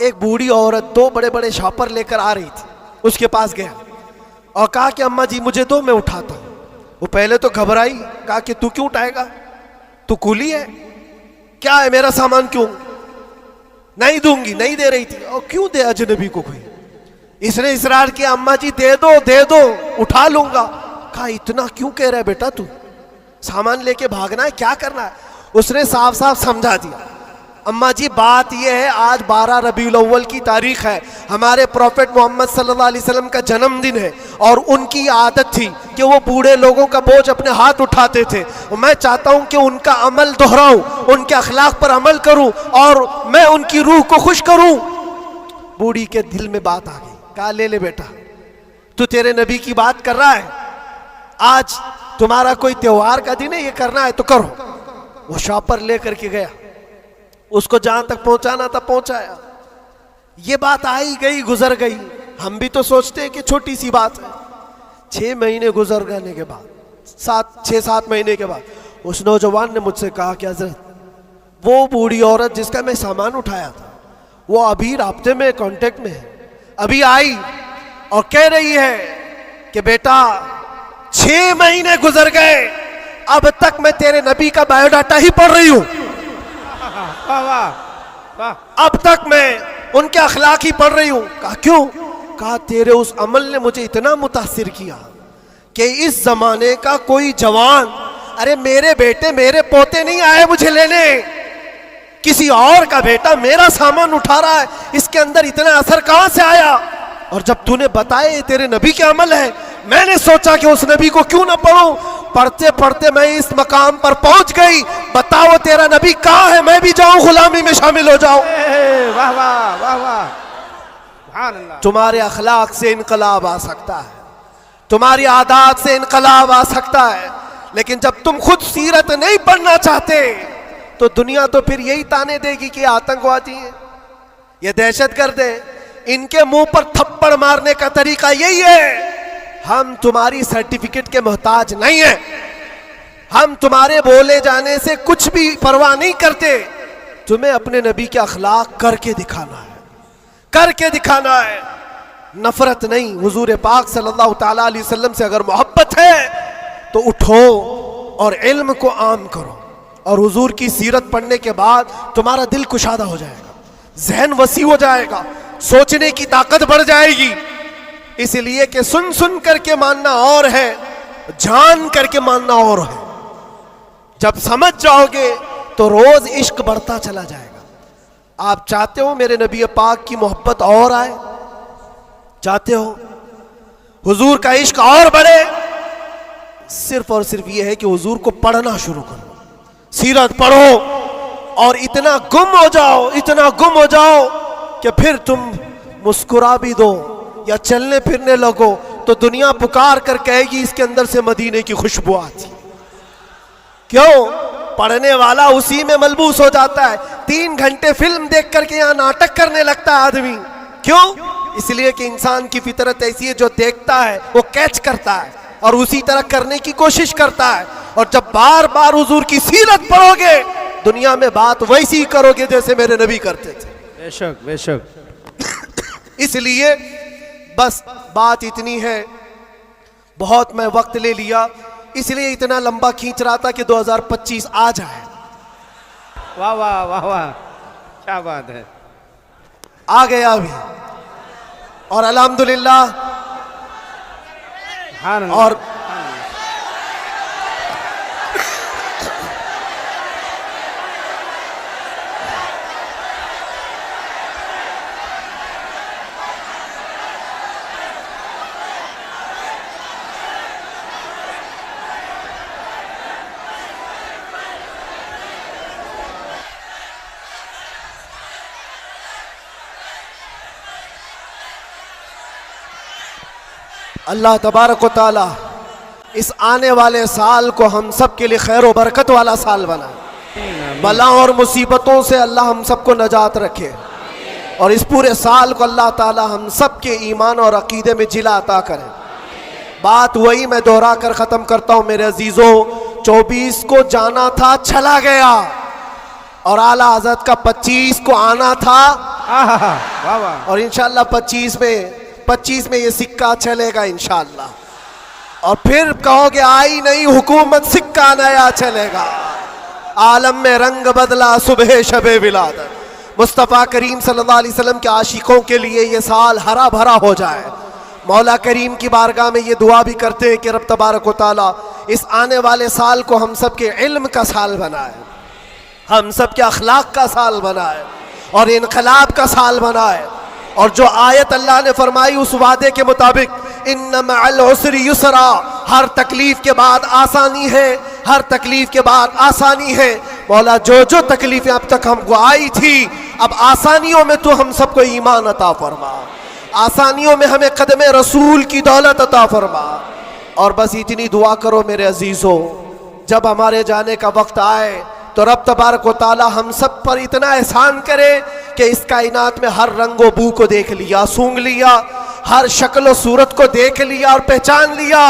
एक बूढ़ी औरत 2 बड़े बड़े शॉपर लेकर आ रही थी, उसके पास गया और कहा कि अम्मा जी मुझे दो, मैं उठाता हूँ। वो पहले तो घबराई, कहा कि तू क्यों उठाएगा, तू कूली है क्या है, मेरा सामान क्यों? नहीं दूंगी, नहीं दे रही थी। और क्यों दे अजनबी को कोई? इसने इसरार किया, अम्मा जी दे दो दे दो, उठा लूंगा। कहा इतना क्यों कह रहा है बेटा, तू सामान लेके भागना है, क्या करना है? उसने साफ साफ समझा दिया, अम्मा जी बात यह है आज 12 रबीउल अव्वल की तारीख है, हमारे प्रॉफेट मोहम्मद सल्लल्लाहु अलैहि वसल्लम का जन्मदिन है और उनकी आदत थी कि वो बूढ़े लोगों का बोझ अपने हाथ उठाते थे। मैं चाहता हूं कि उनका अमल दोहराऊं, उनके अखलाक पर अमल करूं और मैं उनकी रूह को खुश करूं। बूढ़ी के दिल में बात आ गई, कहा ले ले बेटा, तू तेरे नबी की बात कर रहा है, आज तुम्हारा कोई त्योहार का दिन है, ये करना है तो करो। वो शॉपर लेकर के गया, उसको जहां तक पहुंचाना था पहुंचाया। ये बात आई गई, गुजर गई। हम भी तो सोचते हैं कि छोटी सी बात है। 6 महीने गुजर जाने के बाद, 6-7 महीने के बाद उस नौजवान ने मुझसे कहा कि हजरत वो बूढ़ी औरत जिसका मैं सामान उठाया था, वो अभी राब्ते में, कांटेक्ट में है, अभी आई और कह रही है कि बेटा 6 महीने गुजर गए, अब तक मैं तेरे नबी का बायोडाटा ही पढ़ रही हूं, अब तक मैं उनके अखलाक ही पढ़ रही हूं। कहा क्यों? कहा तेरे उस अमल ने मुझे इतना मुतासिर किया कि इस जमाने का कोई जवान, अरे मेरे बेटे मेरे पोते नहीं आए मुझे लेने, किसी और का बेटा मेरा सामान उठा रहा है, इसके अंदर इतना असर कहां से आया? और जब तूने बताए तेरे नबी के अमल है, मैंने सोचा कि उस नबी को क्यों ना पढ़ूं। पढ़ते पढ़ते मैं इस मकाम पर पहुंच गई। बताओ तेरा नबी कहां है, मैं भी जाऊं गुलामी में शामिल हो जाऊं। वाह वाह वाह वाह, सुभान अल्लाह। तुम्हारे अखलाक से इनकलाब आ सकता है, तुम्हारी आदत से इनकलाब आ सकता है, लेकिन जब तुम खुद सीरत नहीं पढ़ना चाहते तो दुनिया तो फिर यही ताने देगी कि आतंकवादी है, ये दहशतगर्द है, इनके मुंह पर थप्पड़ मारने का तरीका यही है। हम तुम्हारी सर्टिफिकेट के मोहताज नहीं है, हम तुम्हारे बोले जाने से कुछ भी परवाह नहीं करते। तुम्हें अपने नबी के अखलाक करके दिखाना है, करके दिखाना है, नफरत नहीं। हुजूर पाक सल्लल्लाहु ताला अलैहि वसल्लम से अगर मोहब्बत है तो उठो और इल्म को आम करो, और हुजूर की सीरत पढ़ने के बाद तुम्हारा दिल कुशादा हो जाएगा, जहन वसी हो जाएगा, सोचने की ताकत बढ़ जाएगी। इसलिए कि सुन सुन करके मानना और है, जान करके मानना और है। जब समझ जाओगे तो रोज इश्क बढ़ता चला जाएगा। आप चाहते हो मेरे नबी पाक की मोहब्बत और आए, चाहते हो हुजूर का इश्क और बढ़े, सिर्फ और सिर्फ यह है कि हुजूर को पढ़ना शुरू करो, सीरत पढ़ो और इतना गुम हो जाओ, इतना गुम हो जाओ कि फिर तुम मुस्कुरा भी दो या चलने फिरने लगो तो दुनिया पुकार कर कहेगी इसके अंदर से मदीने की खुशबू आती। क्यों? पढ़ने वाला उसी में मलबूस हो जाता है। 3 घंटे फिल्म देख करके यहाँ नाटक करने लगता है आदमी। क्यों? इसलिए कि इंसान की फितरत ऐसी है, जो देखता है वो कैच करता है और उसी तरह करने की कोशिश करता है। और जब बार बार हुजूर की सीरत पढ़ोगे, दुनिया में बात वैसी ही करोगे जैसे मेरे नबी करते थे। बेशक बेशक। इसलिए बस बात इतनी है, बहुत मैं वक्त ले लिया, इसलिए इतना लंबा खींच रहा था कि 2025 आ जाए। वाह वाह वाह वाह, क्या बात है। आ गया अभी, और अल्हम्दुलिल्लाह। और अल्लाह तबारक व तआला इस आने वाले साल को हम सब के लिए खैर व बरकत वाला साल बनाए। बला और मुसीबतों से अल्लाह हम सबको नजात रखे, और इस पूरे साल को अल्लाह ताला हम सब के ईमान और अकीदे में जिला अता करे। बात वही मैं दोहरा कर ख़त्म करता हूँ मेरे अजीज़ों, 24 को जाना था, चला गया, और आला हज़रत का 25 को आना था। वाह वाह। और इंशाअल्लाह 25 में ये सिक्का चलेगा इंशाअल्लाह, और फिर कहोगे आई नहीं हुकूमत, सिक्का नया चलेगा। आलम में रंग बदला सुबह शबे विलादत। मुस्तफ़ा करीम सल्लल्लाहु अलैहि वसल्लम के आशिकों के लिए ये साल हरा भरा हो जाए। मौला करीम की बारगाह में ये दुआ भी करते हैं कि रब तबारक व तआला इस आने वाले साल को हम सब के इल्म का साल बनाए, हम सब के अखलाक का साल बनाए, और इनकलाब का साल बनाए। और जो आयत अल्लाह ने फरमाई उस वादे के मुताबिक, इन्ना मअल उसरि युसरा, हर तकलीफ के बाद आसानी है, हर तकलीफ के बाद आसानी है। मौला जो जो तकलीफें अब तक हमको आई थी, अब आसानियों में तो हम सबको ईमान अता फरमा, आसानियों में हमें कदमे रसूल की दौलत अता फरमा। और बस इतनी दुआ करो मेरे अजीज़ों, जब हमारे जाने का वक्त आए तो रब तबारक व तआला हम सब पर इतना एहसान करे कि इस कायनात में हर रंगो बू को देख लिया, सूंघ लिया, हर शक्ल सूरत को देख लिया और पहचान लिया।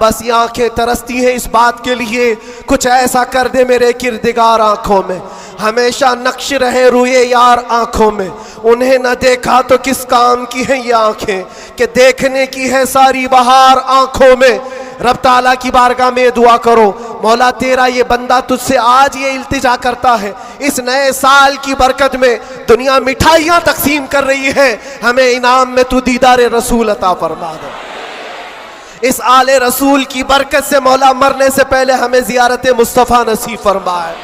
बस ये आंखें तरसती हैं इस बात के लिए, कुछ ऐसा कर दे मेरे किरदिगार आंखों में, हमेशा नक्श रहे रुए यार आंखों में। उन्हें न देखा तो किस काम की है ये आंखें, कि देखने की है सारी बहार आंखों में। रब ताला की बारगाह में दुआ करो, मौला तेरा ये बंदा तुझसे आज ये इल्तिजा करता है, इस नए साल की बरकत में दुनिया मिठाइयाँ तकसीम कर रही है, हमें इनाम में तू दीदार रसूल अता फरमा दे। इस आले रसूल की बरकत से मौला मरने से पहले हमें ज़ियारत मुस्तफ़ा नसीब फरमाए।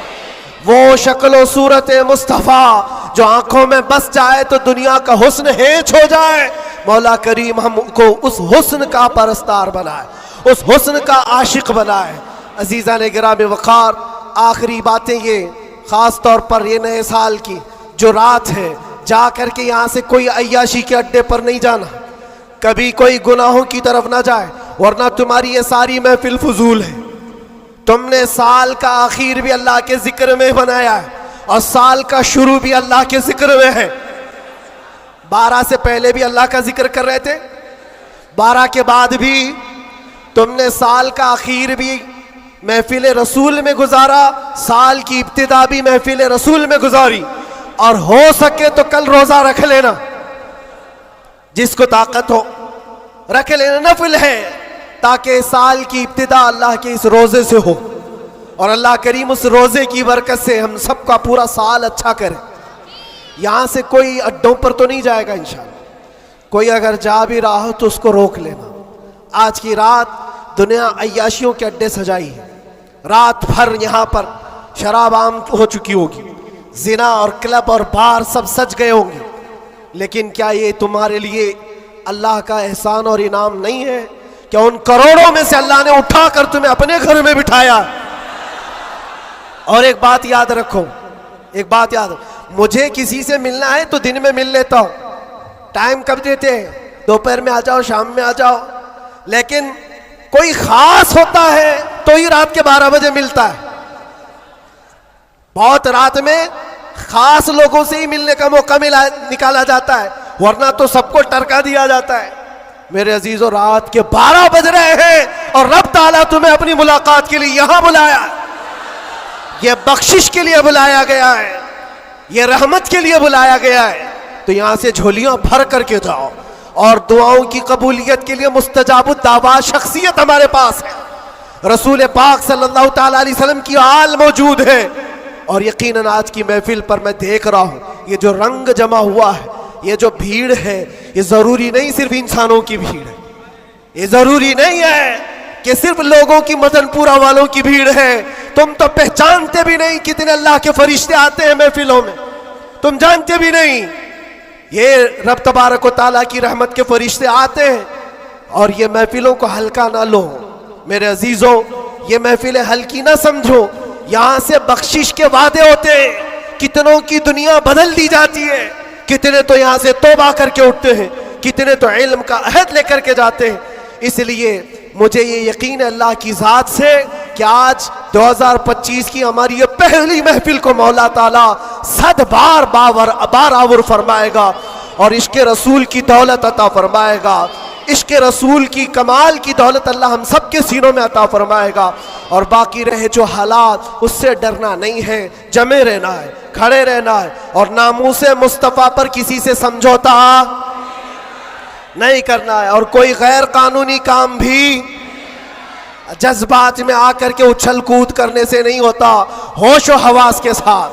वो शक्ल सूरत मुस्तफ़ा जो आंखों में बस जाए तो दुनिया का हुस्न हेच हो जाए। मौला करीम हमको उस हुस्न का परस्तार बनाए, उस हुस्न का आशिक बनाए। अजीज़ा ने गिराम वक़ार, आखिरी बातें ये, ख़ास तौर पर ये नए साल की जो रात है, जा कर के यहाँ से कोई अय्याशी के अड्डे पर नहीं जाना, कभी कोई गुनाहों की तरफ ना जाए, वरना तुम्हारी ये सारी महफिल फजूल है। तुमने साल का आखिर भी अल्लाह के जिक्र में बनाया है, और साल का शुरू भी अल्लाह के जिक्र में है। 12 से पहले भी अल्लाह का जिक्र कर रहे थे, 12 के बाद भी तुमने साल का आखिर भी महफिल रसूल में गुजारा, साल की इब्तिदा भी महफिल रसूल में गुजारी। और हो सके तो कल रोजा रख लेना, जिसको ताकत हो रख लेना, नफिल है, ताकि साल की इब्तिदा अल्लाह के इस रोजे से हो, और अल्लाह करीम उस रोजे की बरकत से हम सबका पूरा साल अच्छा करे। यहाँ से कोई अड्डों पर तो नहीं जाएगा इंशाअल्लाह, कोई अगर जा भी रहा हो तो उसको रोक लेना। आज की रात दुनिया अय्याशियों के अड्डे सजाई है, रात भर यहाँ पर शराब आम हो चुकी होगी, जिना और क्लब और बार सब सज गए होंगे, लेकिन क्या ये तुम्हारे लिए अल्लाह का एहसान और इनाम नहीं है? क्या उन करोड़ों में से अल्लाह ने उठाकर तुम्हें अपने घर में बिठाया? और एक बात याद रखो, एक बात याद रखो, मुझे किसी से मिलना है तो दिन में मिल लेता हूं, टाइम कब देते हैं, दोपहर में आ जाओ, शाम में आ जाओ, लेकिन कोई खास होता है तो ही रात के 12 बजे मिलता है। बहुत रात में खास लोगों से ही मिलने का मौका निकाला जाता है, वरना तो सबको टरका दिया जाता है। मेरे अजीजों, रात के 12 बज रहे हैं और रब ताला तुम्हें अपनी मुलाकात के लिए यहां बुलाया। ये बख्शिश के लिए बुलाया गया है, ये रहमत के लिए बुलाया गया है। तो यहां से झोलियां भर करके जाओ और दुआओं की कबूलियत के लिए मुस्तजाबुद दावा शख्सियत हमारे पास है। रसूल पाक सल्लल्लाहु ताला अलैहि वसल्लम की आल मौजूद है। और यकीनन आज की महफिल पर मैं देख रहा हूं ये जो रंग जमा हुआ है, ये जो भीड़ है, ये जरूरी नहीं सिर्फ इंसानों की भीड़ है, ये जरूरी नहीं है कि सिर्फ लोगों की मदनपुरा वालों की भीड़ है। तुम तो पहचानते भी नहीं कितने अल्लाह के फरिश्ते आते हैं महफिलों में, तुम जानते भी नहीं। ये रब तबारक व तआला की रहमत के फरिश्ते आते हैं। और ये महफिलों को हल्का ना लो मेरे अजीजों, ये महफिलें हल्की ना समझो। यहां से बख्शिश के वादे होते हैं, कितनों की दुनिया बदल दी जाती है, कितने तो यहां से तौबा करके उठते हैं, कितने तो इल्म का अहद लेकर के जाते हैं। इसलिए मुझे ये यकीन है अल्लाह की ज़ात से कि आज 2025 की हमारी ये पहली महफिल को मौला ताला 100 बार बारावर फरमाएगा और इश्क़ रसूल की दौलत अता फरमाएगा। इश्क़ रसूल की कमाल की दौलत अल्लाह हम सब के सीनों में अता फरमाएगा। और बाकी रहे जो हालात, उससे डरना नहीं है, जमे रहना है, खड़े रहना है और नामूसे मुस्तफ़ा पर किसी से समझौता नहीं करना है। और कोई गैर कानूनी काम भी जज्बात में आकर के उछल कूद करने से नहीं होता। होश व हवास के साथ,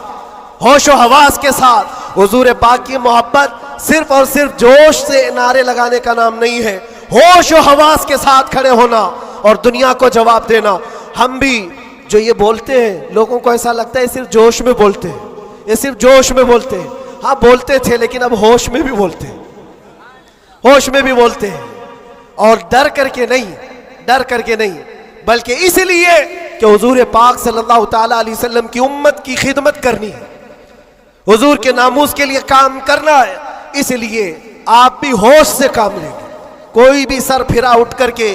होश व हवास के साथ हुजूर पाक की मोहब्बत सिर्फ और सिर्फ जोश से नारे लगाने का नाम नहीं है। होश व हवास के साथ खड़े होना और दुनिया को जवाब देना। हम भी जो ये बोलते हैं, लोगों को ऐसा लगता है सिर्फ जोश में बोलते हैं, ये सिर्फ जोश में बोलते हैं। हाँ बोलते थे, लेकिन अब होश में भी बोलते हैं, होश में भी बोलते हैं। और डर करके नहीं, डर करके नहीं, बल्कि इसलिए कि हुजूर पाक सल्लल्लाहु ताला अलैहि वसल्लम की उम्मत की खिदमत करनी है, हुजूर के नामूस के लिए काम करना है। इसलिए आप भी होश से काम लेंगे, कोई भी सर फिरा उठ करके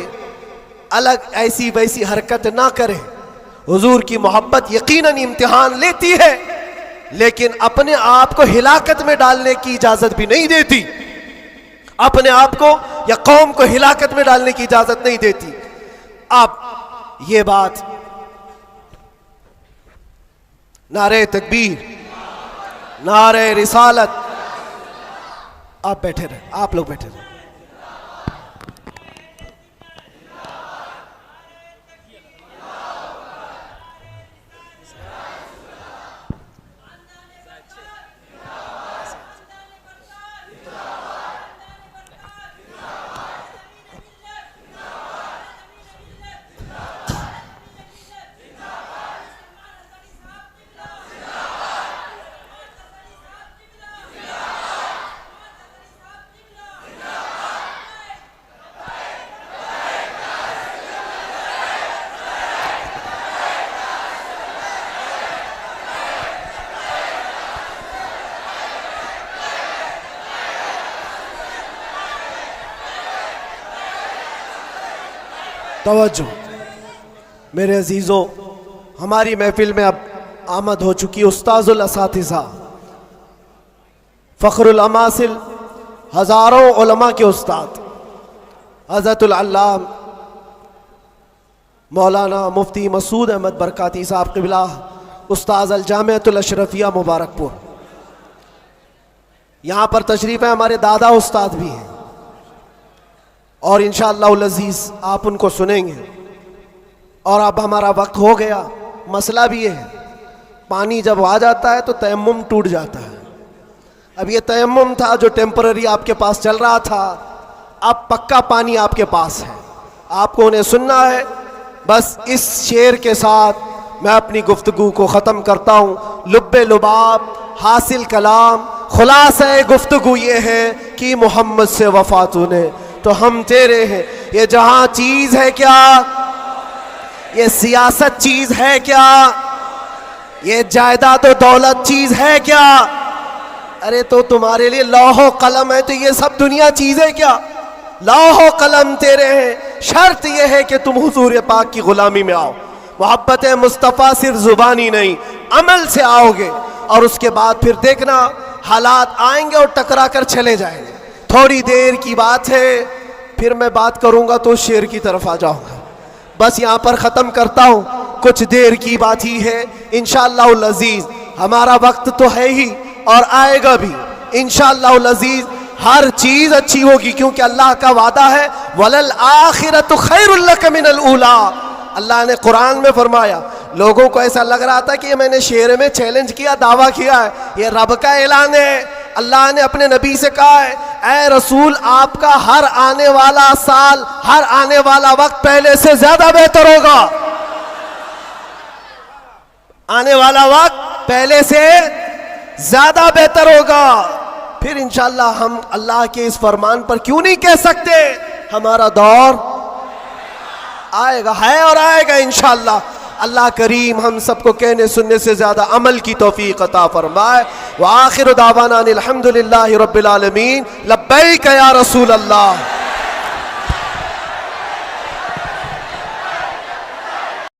अलग ऐसी वैसी हरकत ना करें। हुजूर की मोहब्बत यकीनन इम्तिहान लेती है, लेकिन अपने आप को हिलाकत में डालने की इजाजत भी नहीं देती, अपने आप को या कौम को हिलाकत में डालने की इजाजत नहीं देती। अब ये बात, नारे तकबीर, नारे रिसालत, आप बैठे रहे, आप लोग बैठे रहे। तवज्जो मेरे अजीज़ों, हमारी महफिल में अब आमद हो चुकी उस्ताजुल असातिज़ा, फ़ख्रुल अमासिल, हज़ारों उलमा के उस्ताद हज़रतुल अल्लाम मौलाना मुफ्ती मसूद अहमद बरकाती साहब क़िबला, उस्ताज़ अल जामिअतुल अशरफिया मुबारकपुर। यहाँ पर तशरीफ़ है, हमारे दादा उस्ताद भी हैं और इंशाअल्लाह अज़ीज़ आप उनको सुनेंगे। और अब हमारा वक्त हो गया, मसला भी है, पानी जब आ जाता है तो तयम्मुम टूट जाता है। अब ये तयम्मुम था जो टेम्पररी आपके पास चल रहा था, अब पक्का पानी आपके पास है, आपको उन्हें सुनना है। बस इस शेर के साथ मैं अपनी गुफ्तगू को ख़त्म करता हूँ। लुब्बे लुबाब हासिल कलाम, खुलासा गुफ्तगू ये है कि मोहम्मद से वफ़ा तूने तो हम तेरे हैं। ये जहां चीज है क्या, ये सियासत चीज है क्या, ये जायदाद और दौलत चीज है क्या? अरे तो तुम्हारे लिए लौह कलम है, तो ये सब दुनिया चीज है क्या? लौह कलम तेरे हैं, शर्त यह है कि तुम हुजूर पाक की गुलामी में आओ। मोहब्बत मुस्तफ़ा सिर्फ जुबानी नहीं, अमल से आओगे और उसके बाद फिर देखना हालात आएंगे और टकरा कर चले जाएंगे। थोड़ी देर की बात है, फिर मैं बात करूंगा तो शेर की तरफ आ जाऊंगा। बस यहाँ पर ख़त्म करता हूँ। कुछ देर की बात ही है, इंशाअल्लाह अज़ीज हमारा वक्त तो है ही और आएगा भी इंशाअल्लाह अज़ीज। हर चीज अच्छी होगी क्योंकि अल्लाह का वादा है वलल आखिरतु खैरुल लक मिनल ऊला। अल्लाह ने कुरान में फरमाया, लोगों को ऐसा लग रहा था कि ये मैंने शेर में चैलेंज किया, दावा किया है, ये रब का ऐलान है। अल्लाह ने अपने नबी से कहा है, ऐ रसूल आपका हर आने वाला साल, हर आने वाला वक्त पहले से ज्यादा बेहतर होगा। आने वाला वक्त पहले से ज्यादा बेहतर होगा। फिर इंशाअल्लाह हम अल्लाह के इस फरमान पर क्यों नहीं कह सकते हमारा दौर आएगा, है और आएगा इंशाअल्लाह। अल्लाह करीम हम सबको कहने सुनने से ज्यादा अमल की तौफीक अता फरमाए। व आखिर दावाना अनिल हम्दुलिल्लाहि रब्बिल आलमीन। लब्बैक या रसूल अल्लाह।